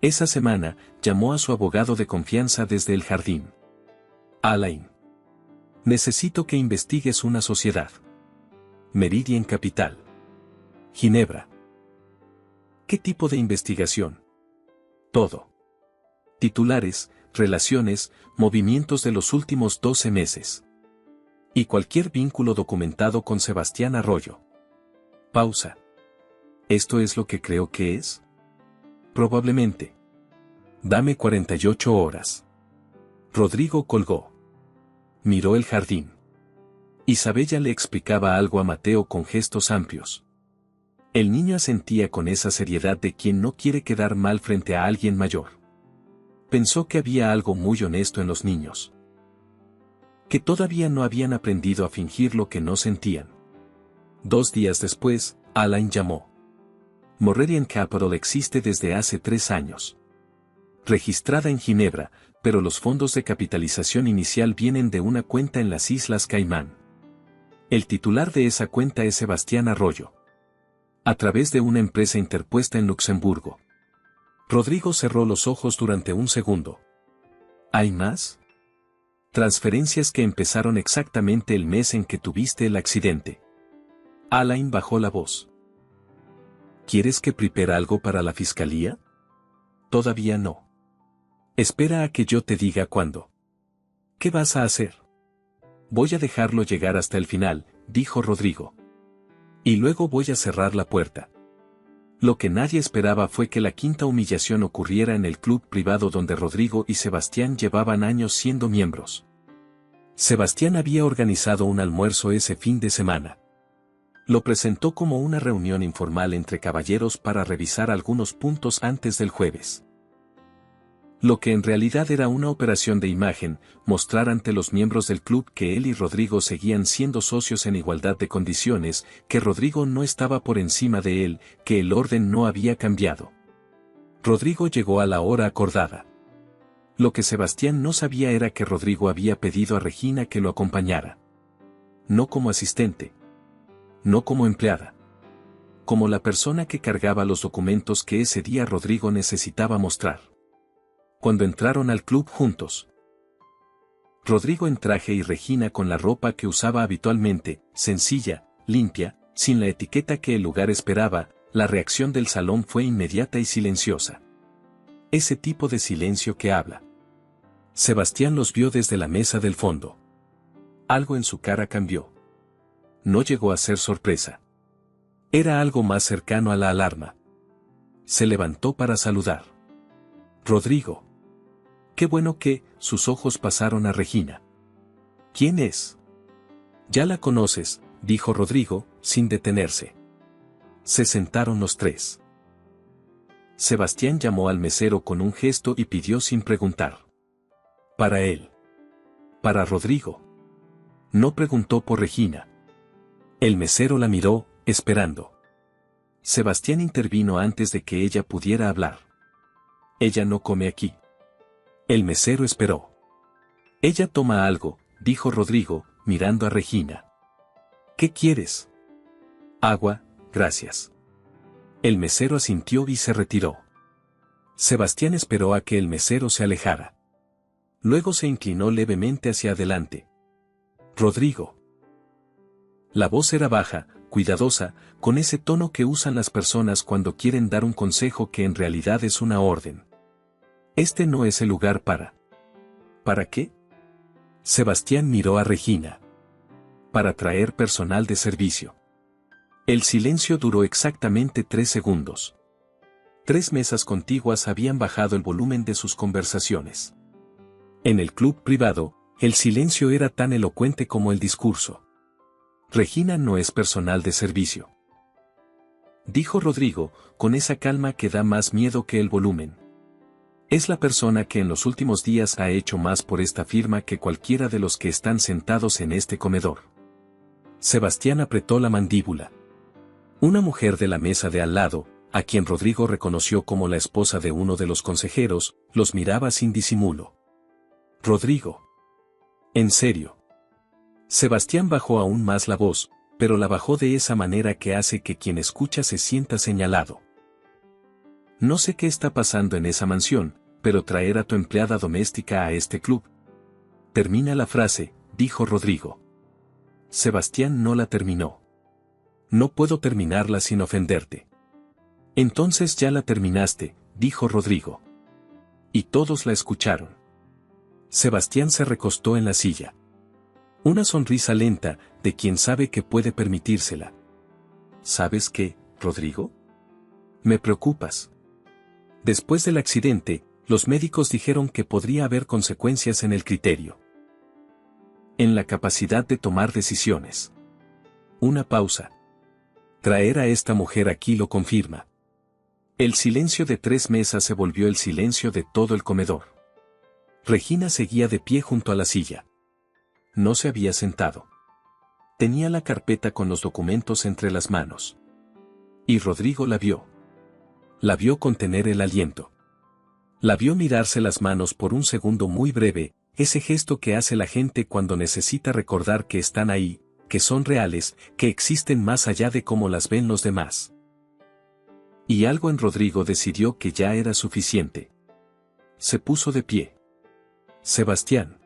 A: Esa semana, llamó a su abogado de confianza desde el jardín. Alain. Necesito que investigues una sociedad. Meridian Capital. Ginebra. ¿Qué tipo de investigación? Todo. Titulares, relaciones, movimientos de los últimos 12 meses. Y cualquier vínculo documentado con Sebastián Arroyo. Pausa. ¿Esto es lo que creo que es? Probablemente. Dame 48 horas. Rodrigo colgó. Miró el jardín. Isabella le explicaba algo a Mateo con gestos amplios. El niño asentía con esa seriedad de quien no quiere quedar mal frente a alguien mayor. Pensó que había algo muy honesto en los niños. Que todavía no habían aprendido a fingir lo que no sentían. 2 días después, Alain llamó. Meridian Capital existe desde hace 3 años. Registrada en Ginebra, pero los fondos de capitalización inicial vienen de una cuenta en las Islas Caimán. El titular de esa cuenta es Sebastián Arroyo. A través de una empresa interpuesta en Luxemburgo. Rodrigo cerró los ojos durante un segundo. ¿Hay más? Transferencias que empezaron exactamente el mes en que tuviste el accidente. Alain bajó la voz. ¿Quieres que prepare algo para la fiscalía? Todavía no. Espera a que yo te diga cuándo. ¿Qué vas a hacer? Voy a dejarlo llegar hasta el final, dijo Rodrigo. Y luego voy a cerrar la puerta. Lo que nadie esperaba fue que la quinta humillación ocurriera en el club privado donde Rodrigo y Sebastián llevaban años siendo miembros. Sebastián había organizado un almuerzo ese fin de semana. Lo presentó como una reunión informal entre caballeros para revisar algunos puntos antes del jueves. Lo que en realidad era una operación de imagen, mostrar ante los miembros del club que él y Rodrigo seguían siendo socios en igualdad de condiciones, que Rodrigo no estaba por encima de él, que el orden no había cambiado. Rodrigo llegó a la hora acordada. Lo que Sebastián no sabía era que Rodrigo había pedido a Regina que lo acompañara. No como asistente. No como empleada. Como la persona que cargaba los documentos que ese día Rodrigo necesitaba mostrar. Cuando entraron al club juntos. Rodrigo en traje y Regina con la ropa que usaba habitualmente, sencilla, limpia, sin la etiqueta que el lugar esperaba, La reacción del salón fue inmediata y silenciosa. Ese tipo de silencio que habla. Sebastián los vio desde la mesa del fondo. Algo en su cara cambió. No llegó a ser sorpresa. Era algo más cercano a la alarma. Se levantó para saludar. Rodrigo. Qué bueno que, sus ojos pasaron a Regina. ¿Quién es? Ya la conoces, dijo Rodrigo, sin detenerse. Se sentaron los tres. Sebastián llamó al mesero con un gesto y pidió sin preguntar. Para él. Para Rodrigo. No preguntó por Regina. El mesero la miró, esperando. Sebastián intervino antes de que ella pudiera hablar. Ella no come aquí. El mesero esperó. Ella toma algo, dijo Rodrigo, mirando a Regina. ¿Qué quieres? Agua, gracias. El mesero asintió y se retiró. Sebastián esperó a que el mesero se alejara. Luego se inclinó levemente hacia adelante. Rodrigo. La voz era baja, cuidadosa, con ese tono que usan las personas cuando quieren dar un consejo que en realidad es una orden. Este no es el lugar para... ¿Para qué? Sebastián miró a Regina. Para traer personal de servicio. El silencio duró exactamente 3 segundos. 3 mesas contiguas habían bajado el volumen de sus conversaciones. En el club privado, el silencio era tan elocuente como el discurso. Regina no es personal de servicio. Dijo Rodrigo, con esa calma que da más miedo que el volumen. Es la persona que en los últimos días ha hecho más por esta firma que cualquiera de los que están sentados en este comedor. Sebastián apretó la mandíbula. Una mujer de la mesa de al lado, a quien Rodrigo reconoció como la esposa de uno de los consejeros, los miraba sin disimulo. Rodrigo. ¿En serio? Sebastián bajó aún más la voz, pero la bajó de esa manera que hace que quien escucha se sienta señalado. No sé qué está pasando en esa mansión, pero traer a tu empleada doméstica a este club. Termina la frase, dijo Rodrigo. Sebastián no la terminó. No puedo terminarla sin ofenderte. Entonces ya la terminaste, dijo Rodrigo. Y todos la escucharon. Sebastián se recostó en la silla. Una sonrisa lenta, de quien sabe que puede permitírsela. ¿Sabes qué, Rodrigo? Me preocupas. Después del accidente, los médicos dijeron que podría haber consecuencias en el criterio. En la capacidad de tomar decisiones. Una pausa. Traer a esta mujer aquí lo confirma. El silencio de 3 mesas se volvió el silencio de todo el comedor. Regina seguía de pie junto a la silla. No se había sentado. Tenía la carpeta con los documentos entre las manos. Y Rodrigo la vio. La vio contener el aliento. La vio mirarse las manos por un segundo muy breve, ese gesto que hace la gente cuando necesita recordar que están ahí, que son reales, que existen más allá de cómo las ven los demás. Y algo en Rodrigo decidió que ya era suficiente. Se puso de pie. Sebastián.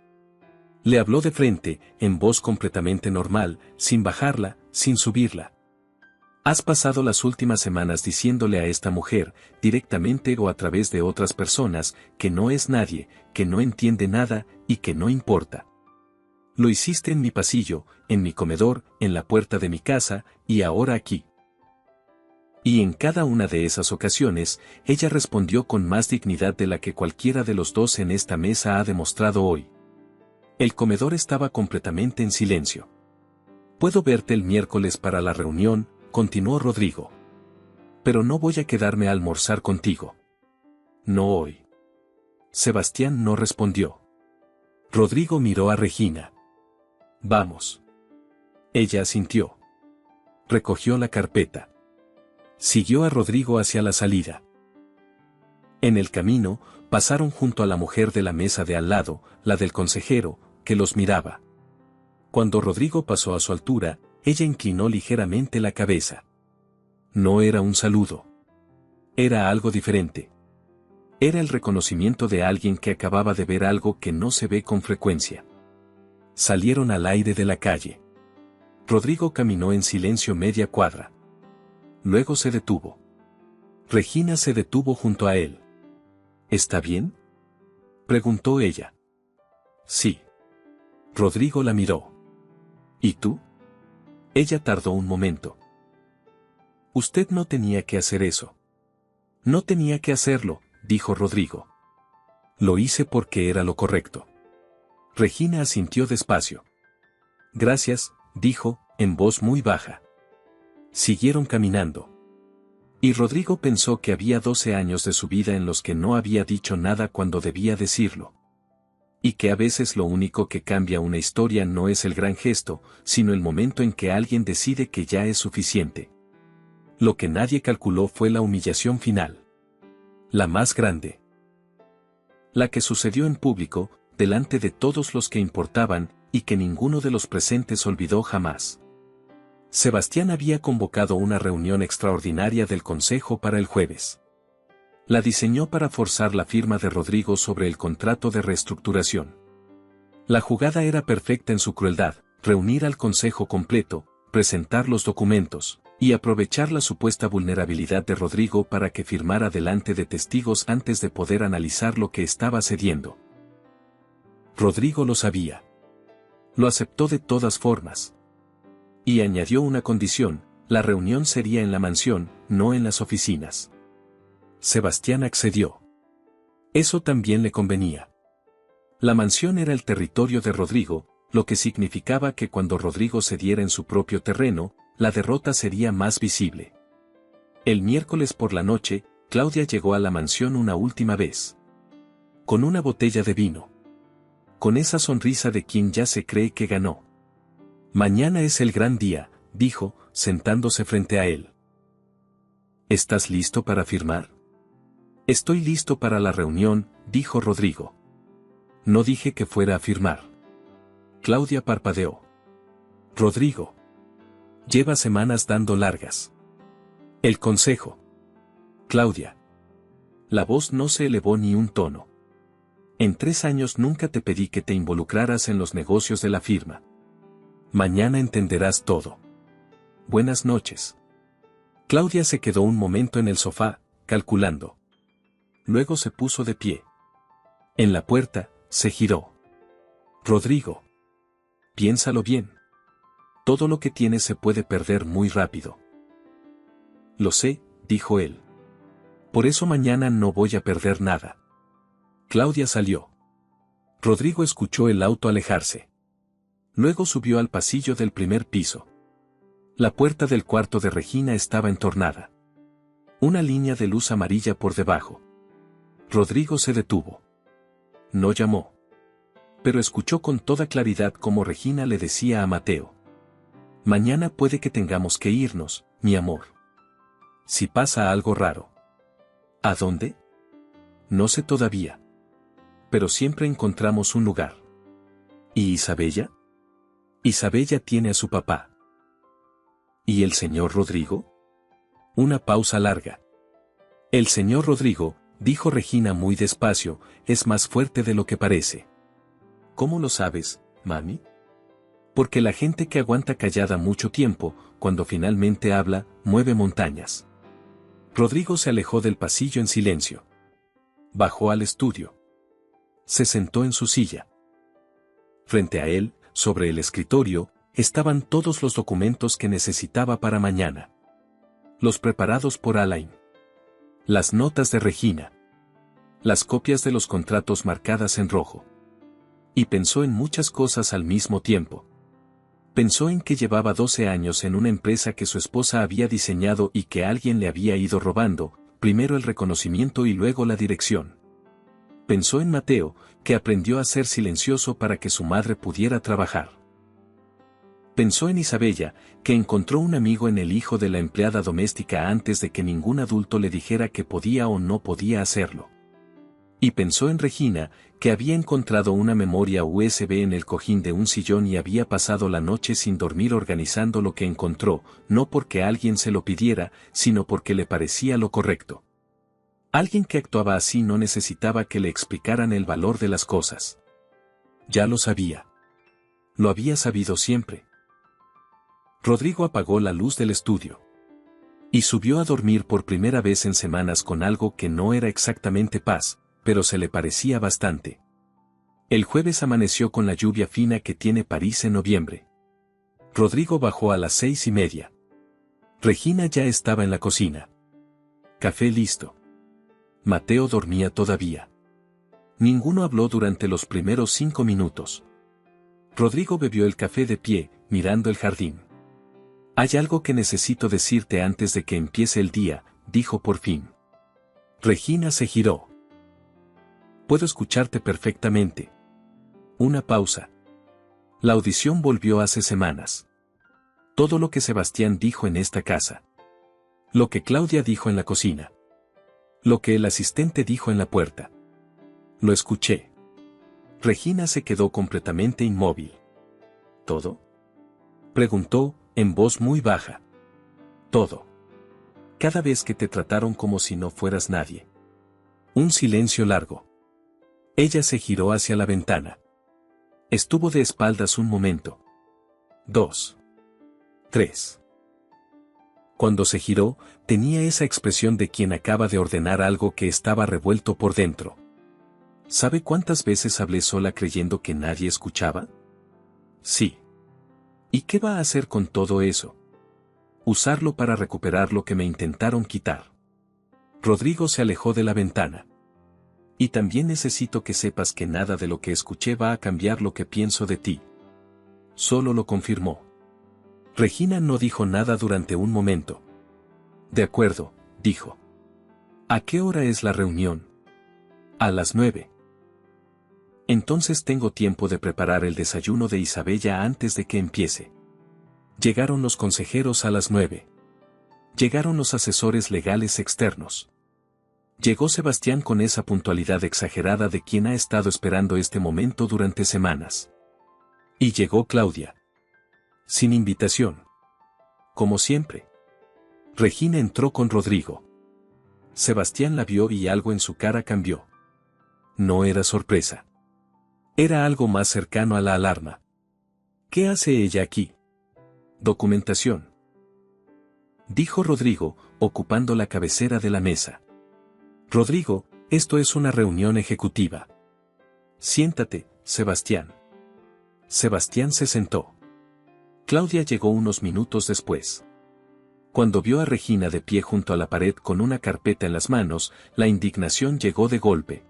A: Le habló de frente, en voz completamente normal, sin bajarla, sin subirla. Has pasado las últimas semanas diciéndole a esta mujer, directamente o a través de otras personas, que no es nadie, que no entiende nada y que no importa. Lo hiciste en mi pasillo, en mi comedor, en la puerta de mi casa, y ahora aquí. Y en cada una de esas ocasiones, ella respondió con más dignidad de la que cualquiera de los dos en esta mesa ha demostrado hoy. El comedor estaba completamente en silencio. Puedo verte el miércoles para la reunión, continuó Rodrigo. Pero no voy a quedarme a almorzar contigo. No hoy. Sebastián no respondió. Rodrigo miró a Regina. Vamos. Ella asintió. Recogió la carpeta. Siguió a Rodrigo hacia la salida. En el camino, pasaron junto a la mujer de la mesa de al lado, la del consejero, que los miraba. Cuando Rodrigo pasó a su altura, ella inclinó ligeramente la cabeza. No era un saludo. Era algo diferente. Era el reconocimiento de alguien que acababa de ver algo que no se ve con frecuencia. Salieron al aire de la calle. Rodrigo caminó en silencio media cuadra. Luego se detuvo. Regina se detuvo junto a él. ¿Está bien?, preguntó ella. Sí. Rodrigo la miró. ¿Y tú? Ella tardó un momento. Usted no tenía que hacer eso. No tenía que hacerlo, dijo Rodrigo. Lo hice porque era lo correcto. Regina asintió despacio. Gracias, dijo, en voz muy baja. Siguieron caminando. Y Rodrigo pensó que había 12 años de su vida en los que no había dicho nada cuando debía decirlo. Y que a veces lo único que cambia una historia no es el gran gesto, sino el momento en que alguien decide que ya es suficiente. Lo que nadie calculó fue la humillación final. La más grande. La que sucedió en público, delante de todos los que importaban, y que ninguno de los presentes olvidó jamás. Sebastián había convocado una reunión extraordinaria del Consejo para el jueves. La diseñó para forzar la firma de Rodrigo sobre el contrato de reestructuración. La jugada era perfecta en su crueldad: reunir al Consejo completo, presentar los documentos, y aprovechar la supuesta vulnerabilidad de Rodrigo para que firmara delante de testigos antes de poder analizar lo que estaba cediendo. Rodrigo lo sabía. Lo aceptó de todas formas. Y añadió una condición: la reunión sería en la mansión, no en las oficinas. Sebastián accedió. Eso también le convenía. La mansión era el territorio de Rodrigo, lo que significaba que cuando Rodrigo cediera en su propio terreno, la derrota sería más visible. El miércoles por la noche, Claudia llegó a la mansión una última vez. Con una botella de vino. Con esa sonrisa de quien ya se cree que ganó. Mañana es el gran día, dijo, sentándose frente a él. ¿Estás listo para firmar? Estoy listo para la reunión, dijo Rodrigo. No dije que fuera a firmar. Claudia parpadeó. Rodrigo. Lleva semanas dando largas. El consejo. Claudia. La voz no se elevó ni un tono. En 3 años nunca te pedí que te involucraras en los negocios de la firma. Mañana entenderás todo. Buenas noches. Claudia se quedó un momento en el sofá, calculando. Luego se puso de pie. En la puerta, se giró. Rodrigo. Piénsalo bien. Todo lo que tienes se puede perder muy rápido. Lo sé, dijo él. Por eso mañana no voy a perder nada. Claudia salió. Rodrigo escuchó el auto alejarse. Luego subió al pasillo del primer piso. La puerta del cuarto de Regina estaba entornada. Una línea de luz amarilla por debajo. Rodrigo se detuvo. No llamó. Pero escuchó con toda claridad cómo Regina le decía a Mateo. Mañana puede que tengamos que irnos, mi amor. Si pasa algo raro. ¿A dónde? No sé todavía. Pero siempre encontramos un lugar. ¿Y Isabella? Isabella tiene a su papá. ¿Y el señor Rodrigo? Una pausa larga. El señor Rodrigo, dijo Regina muy despacio, es más fuerte de lo que parece. ¿Cómo lo sabes, mami? Porque la gente que aguanta callada mucho tiempo, cuando finalmente habla, mueve montañas. Rodrigo se alejó del pasillo en silencio. Bajó al estudio. Se sentó en su silla. Frente a él, sobre el escritorio, estaban todos los documentos que necesitaba para mañana. Los preparados por Alain. Las notas de Regina. Las copias de los contratos marcadas en rojo. Y pensó en muchas cosas al mismo tiempo. Pensó en que llevaba 12 años en una empresa que su esposa había diseñado y que alguien le había ido robando, primero el reconocimiento y luego la dirección. Pensó en Mateo, que aprendió a ser silencioso para que su madre pudiera trabajar. Pensó en Isabella, que encontró un amigo en el hijo de la empleada doméstica antes de que ningún adulto le dijera que podía o no podía hacerlo. Y pensó en Regina, que había encontrado una memoria USB en el cojín de un sillón y había pasado la noche sin dormir organizando lo que encontró, no porque alguien se lo pidiera, sino porque le parecía lo correcto. Alguien que actuaba así no necesitaba que le explicaran el valor de las cosas. Ya lo sabía. Lo había sabido siempre. Rodrigo apagó la luz del estudio. Y subió a dormir por primera vez en semanas con algo que no era exactamente paz, pero se le parecía bastante. El jueves amaneció con la lluvia fina que tiene París en noviembre. Rodrigo bajó a las 6:30. Regina ya estaba en la cocina. Café listo. Mateo dormía todavía. Ninguno habló durante los primeros 5 minutos. Rodrigo bebió el café de pie, mirando el jardín. Hay algo que necesito decirte antes de que empiece el día, dijo por fin. Regina se giró. Puedo escucharte perfectamente. Una pausa. La audición volvió hace semanas. Todo lo que Sebastián dijo en esta casa. Lo que Claudia dijo en la cocina. Lo que el asistente dijo en la puerta. Lo escuché. Regina se quedó completamente inmóvil. ¿Todo? Preguntó, en voz muy baja. Todo. Cada vez que te trataron como si no fueras nadie. Un silencio largo. Ella se giró hacia la ventana. Estuvo de espaldas un momento. 2. 3. Cuando se giró, tenía esa expresión de quien acaba de ordenar algo que estaba revuelto por dentro. ¿Sabe cuántas veces hablé sola creyendo que nadie escuchaba? Sí. ¿Y qué va a hacer con todo eso? Usarlo para recuperar lo que me intentaron quitar. Rodrigo se alejó de la ventana. Y también necesito que sepas que nada de lo que escuché va a cambiar lo que pienso de ti. Solo lo confirmó. Regina no dijo nada durante un momento. De acuerdo, dijo. ¿A qué hora es la reunión? A las 9. Entonces tengo tiempo de preparar el desayuno de Isabella antes de que empiece. Llegaron los consejeros a las 9. Llegaron los asesores legales externos. Llegó Sebastián con esa puntualidad exagerada de quien ha estado esperando este momento durante semanas. Y llegó Claudia. Sin invitación. Como siempre. Regina entró con Rodrigo. Sebastián la vio y algo en su cara cambió. No era sorpresa. Era algo más cercano a la alarma. ¿Qué hace ella aquí? Documentación. Dijo Rodrigo, ocupando la cabecera de la mesa. Rodrigo, esto es una reunión ejecutiva. Siéntate, Sebastián. Sebastián se sentó. Claudia llegó unos minutos después. Cuando vio a Regina de pie junto a la pared con una carpeta en las manos, la indignación llegó de golpe.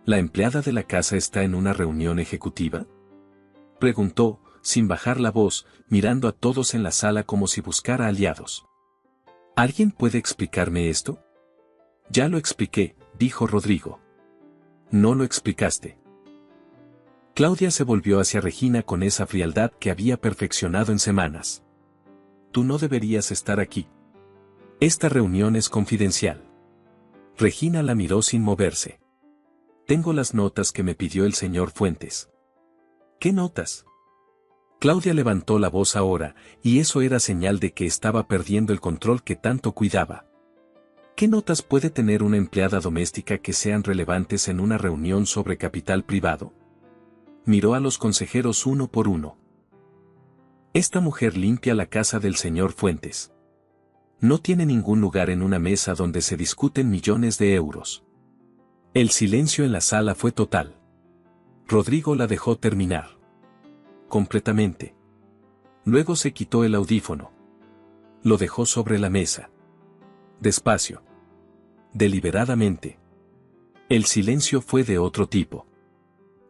A: ¿La empleada de la casa está en una reunión ejecutiva? Preguntó, sin bajar la voz, mirando a todos en la sala como si buscara aliados. ¿Alguien puede explicarme esto? Ya lo expliqué, dijo Rodrigo. No lo explicaste. Claudia se volvió hacia Regina con esa frialdad que había perfeccionado en semanas. Tú no deberías estar aquí. Esta reunión es confidencial. Regina la miró sin moverse. Tengo las notas que me pidió el señor Fuentes. ¿Qué notas? Claudia levantó la voz ahora, y eso era señal de que estaba perdiendo el control que tanto cuidaba. ¿Qué notas puede tener una empleada doméstica que sean relevantes en una reunión sobre capital privado? Miró a los consejeros uno por uno. Esta mujer limpia la casa del señor Fuentes. No tiene ningún lugar en una mesa donde se discuten millones de euros. El silencio en la sala fue total. Rodrigo la dejó terminar. Completamente. Luego se quitó el audífono. Lo dejó sobre la mesa. Despacio. Deliberadamente. El silencio fue de otro tipo.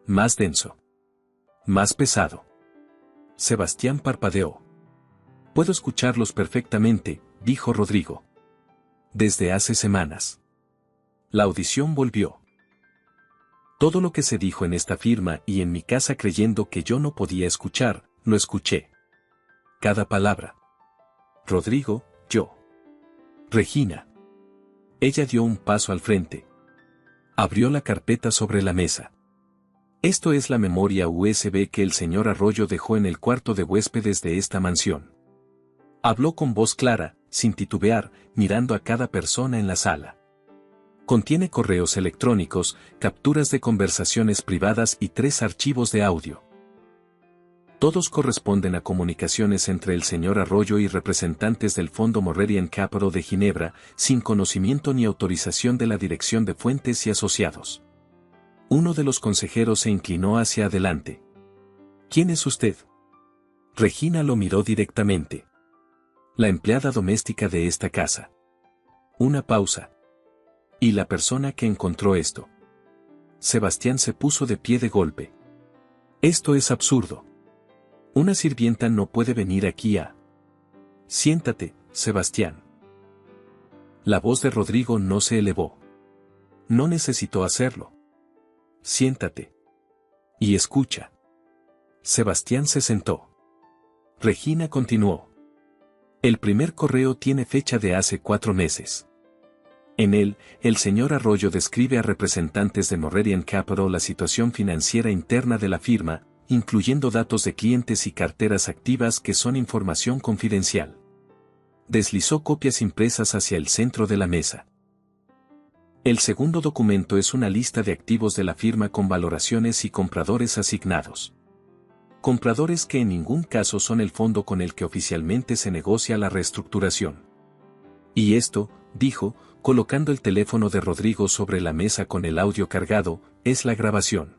A: Más denso. Más pesado. Sebastián parpadeó. Puedo escucharlos perfectamente, dijo Rodrigo. Desde hace semanas. La audición volvió. Todo lo que se dijo en esta firma y en mi casa creyendo que yo no podía escuchar, lo escuché. Cada palabra. Rodrigo, yo. Regina. Ella dio un paso al frente. Abrió la carpeta sobre la mesa. Esto es la memoria USB que el señor Arroyo dejó en el cuarto de huéspedes de esta mansión. Habló con voz clara, sin titubear, mirando a cada persona en la sala. Contiene correos electrónicos, capturas de conversaciones privadas y 3 archivos de audio. Todos corresponden a comunicaciones entre el señor Arroyo y representantes del Fondo Morrerian Capital de Ginebra, sin conocimiento ni autorización de la Dirección de Fuentes y Asociados. Uno de los consejeros se inclinó hacia adelante. ¿Quién es usted? Regina lo miró directamente. La empleada doméstica de esta casa. Una pausa. ¿Y la persona que encontró esto? Sebastián se puso de pie de golpe. Esto es absurdo. Una sirvienta no puede venir aquí a... Siéntate, Sebastián. La voz de Rodrigo no se elevó. No necesitó hacerlo. Siéntate. Y escucha. Sebastián se sentó. Regina continuó. El primer correo tiene fecha de hace 4 meses. En él, el señor Arroyo describe a representantes de Morrerian Capital la situación financiera interna de la firma, incluyendo datos de clientes y carteras activas que son información confidencial. Deslizó copias impresas hacia el centro de la mesa. El segundo documento es una lista de activos de la firma con valoraciones y compradores asignados. Compradores que en ningún caso son el fondo con el que oficialmente se negocia la reestructuración. Y esto, dijo, colocando el teléfono de Rodrigo sobre la mesa con el audio cargado, es la grabación.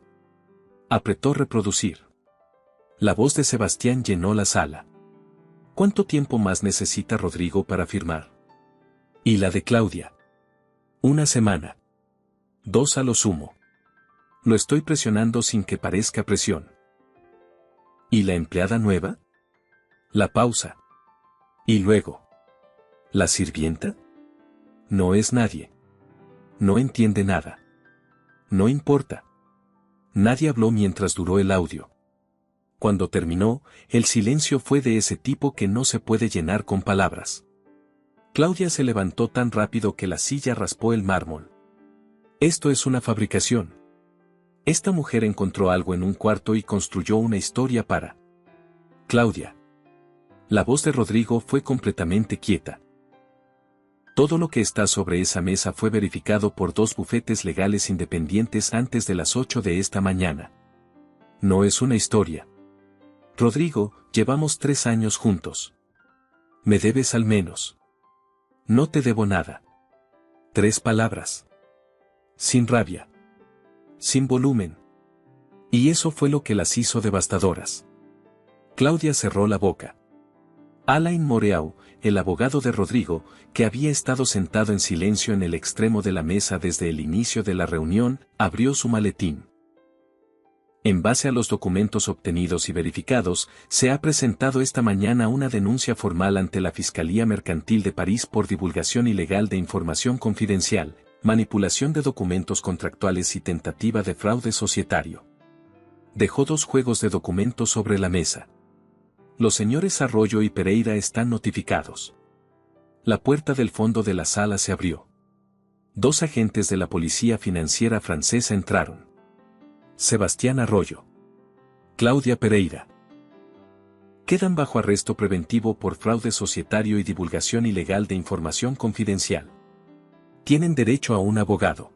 A: Apretó reproducir. La voz de Sebastián llenó la sala. ¿Cuánto tiempo más necesita Rodrigo para firmar? Y la de Claudia. 1 semana. 2 a lo sumo. Lo estoy presionando sin que parezca presión. ¿Y la empleada nueva? La pausa. Y luego. ¿La sirvienta? No es nadie. No entiende nada. No importa. Nadie habló mientras duró el audio. Cuando terminó, el silencio fue de ese tipo que no se puede llenar con palabras. Claudia se levantó tan rápido que la silla raspó el mármol. Esto es una fabricación. Esta mujer encontró algo en un cuarto y construyó una historia para Claudia. La voz de Rodrigo fue completamente quieta. Todo lo que está sobre esa mesa fue verificado por 2 bufetes legales independientes antes de las 8 de esta mañana. No es una historia. Rodrigo, llevamos 3 años juntos. Me debes al menos. No te debo nada. 3 palabras. Sin rabia. Sin volumen. Y eso fue lo que las hizo devastadoras. Claudia cerró la boca. Alain Moreau, el abogado de Rodrigo, que había estado sentado en silencio en el extremo de la mesa desde el inicio de la reunión, abrió su maletín. En base a los documentos obtenidos y verificados, se ha presentado esta mañana una denuncia formal ante la Fiscalía Mercantil de París por divulgación ilegal de información confidencial, manipulación de documentos contractuales y tentativa de fraude societario. Dejó 2 juegos de documentos sobre la mesa. Los señores Arroyo y Pereira están notificados. La puerta del fondo de la sala se abrió. 2 agentes de la policía financiera francesa entraron. Sebastián Arroyo. Claudia Pereira. Quedan bajo arresto preventivo por fraude societario y divulgación ilegal de información confidencial. Tienen derecho a un abogado.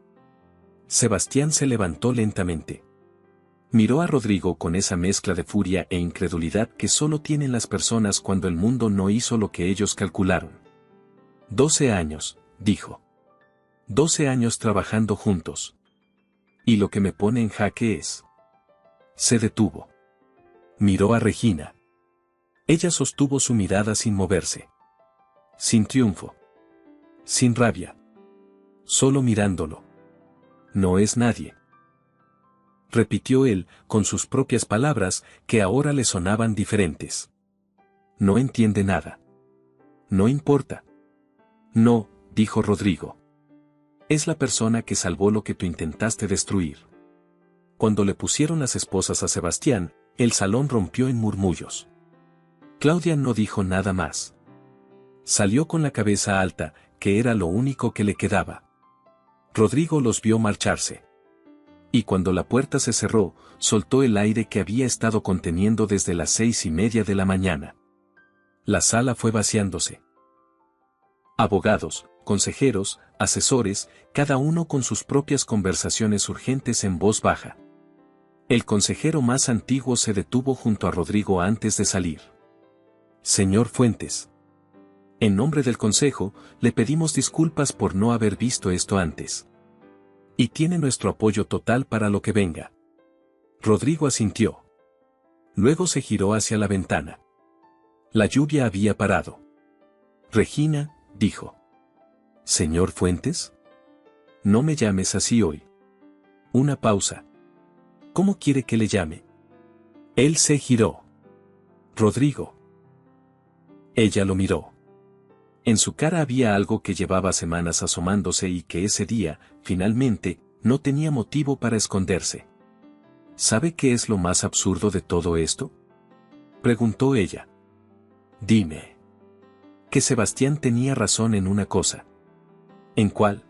A: Sebastián se levantó lentamente. Miró a Rodrigo con esa mezcla de furia e incredulidad que solo tienen las personas cuando el mundo no hizo lo que ellos calcularon. 12 años, dijo. 12 años trabajando juntos. Y lo que me pone en jaque es... Se detuvo. Miró a Regina. Ella sostuvo su mirada sin moverse. Sin triunfo. Sin rabia. Solo mirándolo. No es nadie. Repitió él, con sus propias palabras, que ahora le sonaban diferentes. No entiende nada. No importa. No, dijo Rodrigo. Es la persona que salvó lo que tú intentaste destruir. Cuando le pusieron las esposas a Sebastián, el salón rompió en murmullos. Claudia no dijo nada más. Salió con la cabeza alta, que era lo único que le quedaba. Rodrigo los vio marcharse. Y cuando la puerta se cerró, soltó el aire que había estado conteniendo desde las 6:30 de la mañana. La sala fue vaciándose. Abogados, consejeros, asesores, cada uno con sus propias conversaciones urgentes en voz baja. El consejero más antiguo se detuvo junto a Rodrigo antes de salir. Señor Fuentes. En nombre del consejo, le pedimos disculpas por no haber visto esto antes. Y tiene nuestro apoyo total para lo que venga. Rodrigo asintió. Luego se giró hacia la ventana. La lluvia había parado. Regina, dijo. Señor Fuentes. No me llames así hoy. Una pausa. ¿Cómo quiere que le llame? Él se giró. Rodrigo. Ella lo miró. En su cara había algo que llevaba semanas asomándose y que ese día, finalmente, no tenía motivo para esconderse. ¿Sabe qué es lo más absurdo de todo esto? Preguntó ella. Dime. Que Sebastián tenía razón en una cosa. ¿En cuál?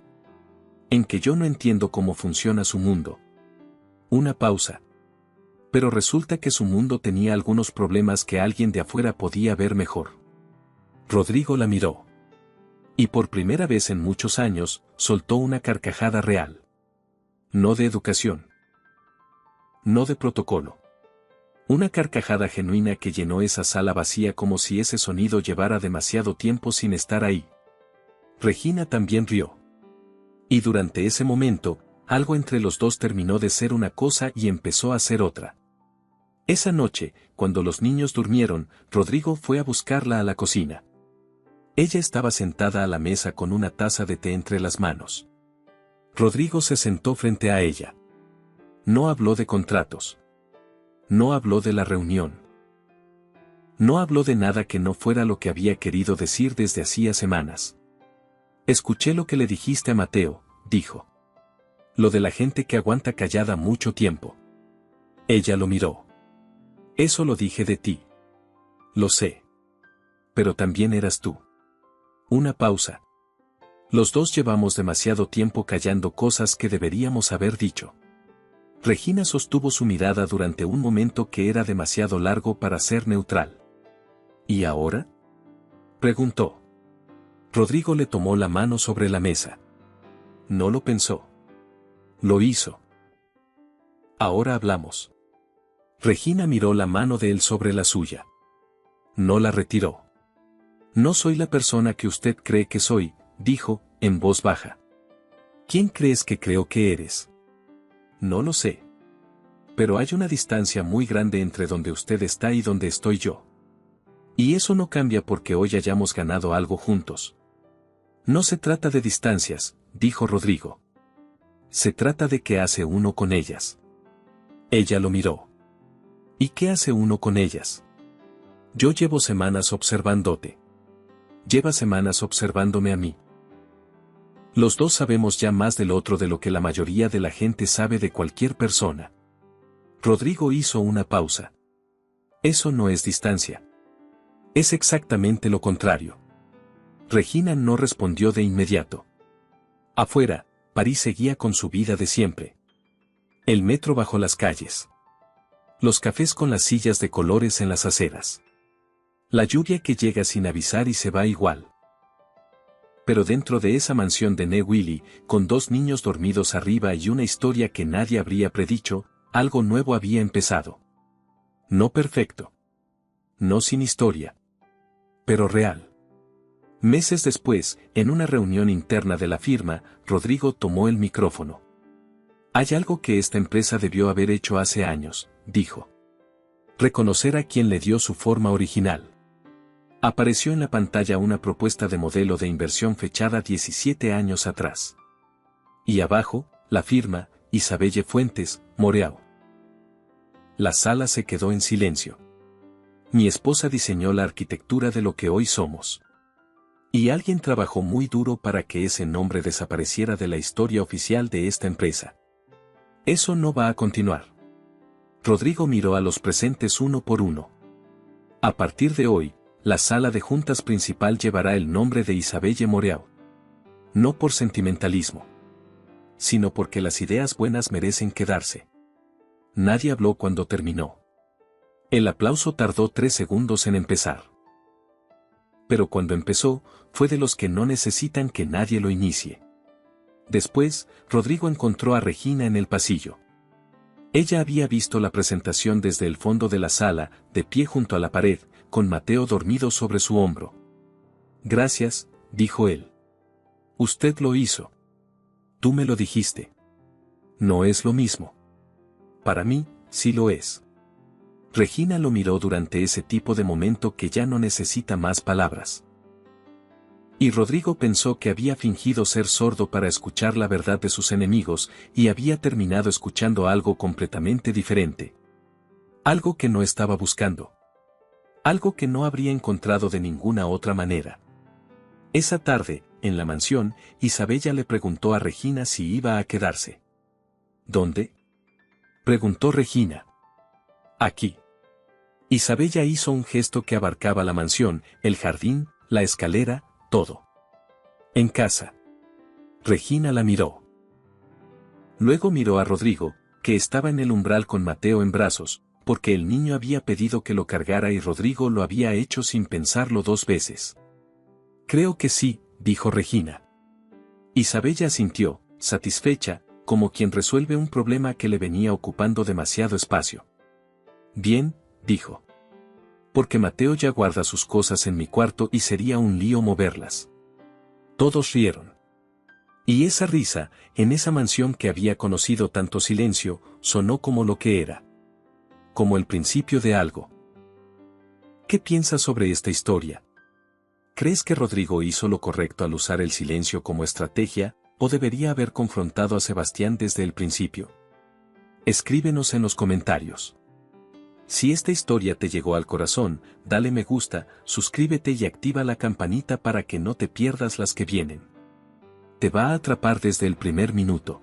A: En que yo no entiendo cómo funciona su mundo. Una pausa. Pero resulta que su mundo tenía algunos problemas que alguien de afuera podía ver mejor. Rodrigo la miró. Y por primera vez en muchos años, soltó una carcajada real. No de educación. No de protocolo. Una carcajada genuina que llenó esa sala vacía como si ese sonido llevara demasiado tiempo sin estar ahí. Regina también rió. Y durante ese momento, algo entre los dos terminó de ser una cosa y empezó a ser otra. Esa noche, cuando los niños durmieron, Rodrigo fue a buscarla a la cocina. Ella estaba sentada a la mesa con una taza de té entre las manos. Rodrigo se sentó frente a ella. No habló de contratos. No habló de la reunión. No habló de nada que no fuera lo que había querido decir desde hacía semanas. Escuché lo que le dijiste a Mateo, dijo. Lo de la gente que aguanta callada mucho tiempo. Ella lo miró. Eso lo dije de ti. Lo sé. Pero también eras tú. Una pausa. Los dos llevamos demasiado tiempo callando cosas que deberíamos haber dicho. Regina sostuvo su mirada durante un momento que era demasiado largo para ser neutral. ¿Y ahora? Preguntó. Rodrigo le tomó la mano sobre la mesa. No lo pensó. Lo hizo. Ahora hablamos. Regina miró la mano de él sobre la suya. No la retiró. No soy la persona que usted cree que soy, dijo, en voz baja. ¿Quién crees que creo que eres? No lo sé. Pero hay una distancia muy grande entre donde usted está y donde estoy yo. Y eso no cambia porque hoy hayamos ganado algo juntos. No se trata de distancias, dijo Rodrigo. Se trata de qué hace uno con ellas. Ella lo miró. ¿Y qué hace uno con ellas? Yo llevo semanas observándote. Lleva semanas observándome a mí. Los dos sabemos ya más del otro de lo que la mayoría de la gente sabe de cualquier persona. Rodrigo hizo una pausa. Eso no es distancia. Es exactamente lo contrario. Regina no respondió de inmediato. Afuera, París seguía con su vida de siempre. El metro bajo las calles. Los cafés con las sillas de colores en las aceras. La lluvia que llega sin avisar y se va igual. Pero dentro de esa mansión de Newilly, con dos niños dormidos arriba y una historia que nadie habría predicho, algo nuevo había empezado. No perfecto. No sin historia. Pero real. Meses después, en una reunión interna de la firma, Rodrigo tomó el micrófono. Hay algo que esta empresa debió haber hecho hace años, dijo. Reconocer a quien le dio su forma original. Apareció en la pantalla una propuesta de modelo de inversión fechada 17 años atrás. Y abajo, la firma, Isabelle Fuentes, Moreau. La sala se quedó en silencio. Mi esposa diseñó la arquitectura de lo que hoy somos. Y alguien trabajó muy duro para que ese nombre desapareciera de la historia oficial de esta empresa. Eso no va a continuar. Rodrigo miró a los presentes uno por uno. A partir de hoy, la sala de juntas principal llevará el nombre de Isabelle Moreau. No por sentimentalismo, sino porque las ideas buenas merecen quedarse. Nadie habló cuando terminó. El aplauso tardó 3 segundos en empezar. Pero cuando empezó, fue de los que no necesitan que nadie lo inicie. Después, Rodrigo encontró a Regina en el pasillo. Ella había visto la presentación desde el fondo de la sala, de pie junto a la pared, con Mateo dormido sobre su hombro. Gracias, dijo él. Usted lo hizo. Tú me lo dijiste. No es lo mismo. Para mí, sí lo es. Regina lo miró durante ese tipo de momento que ya no necesita más palabras. Y Rodrigo pensó que había fingido ser sordo para escuchar la verdad de sus enemigos, y había terminado escuchando algo completamente diferente. Algo que no estaba buscando. Algo que no habría encontrado de ninguna otra manera. Esa tarde, en la mansión, Isabella le preguntó a Regina si iba a quedarse. ¿Dónde? Preguntó Regina. Aquí. Isabella hizo un gesto que abarcaba la mansión, el jardín, la escalera, todo. En casa. Regina la miró. Luego miró a Rodrigo, que estaba en el umbral con Mateo en brazos, porque el niño había pedido que lo cargara y Rodrigo lo había hecho sin pensarlo 2 veces. Creo que sí, dijo Regina. Isabella asintió, satisfecha, como quien resuelve un problema que le venía ocupando demasiado espacio. Bien, dijo. Porque Mateo ya guarda sus cosas en mi cuarto y sería un lío moverlas. Todos rieron. Y esa risa, en esa mansión que había conocido tanto silencio, sonó como lo que era. Como el principio de algo. ¿Qué piensas sobre esta historia? ¿Crees que Rodrigo hizo lo correcto al usar el silencio como estrategia, o debería haber confrontado a Sebastián desde el principio? Escríbenos en los comentarios. Si esta historia te llegó al corazón, dale me gusta, suscríbete y activa la campanita para que no te pierdas las que vienen. Te va a atrapar desde el primer minuto.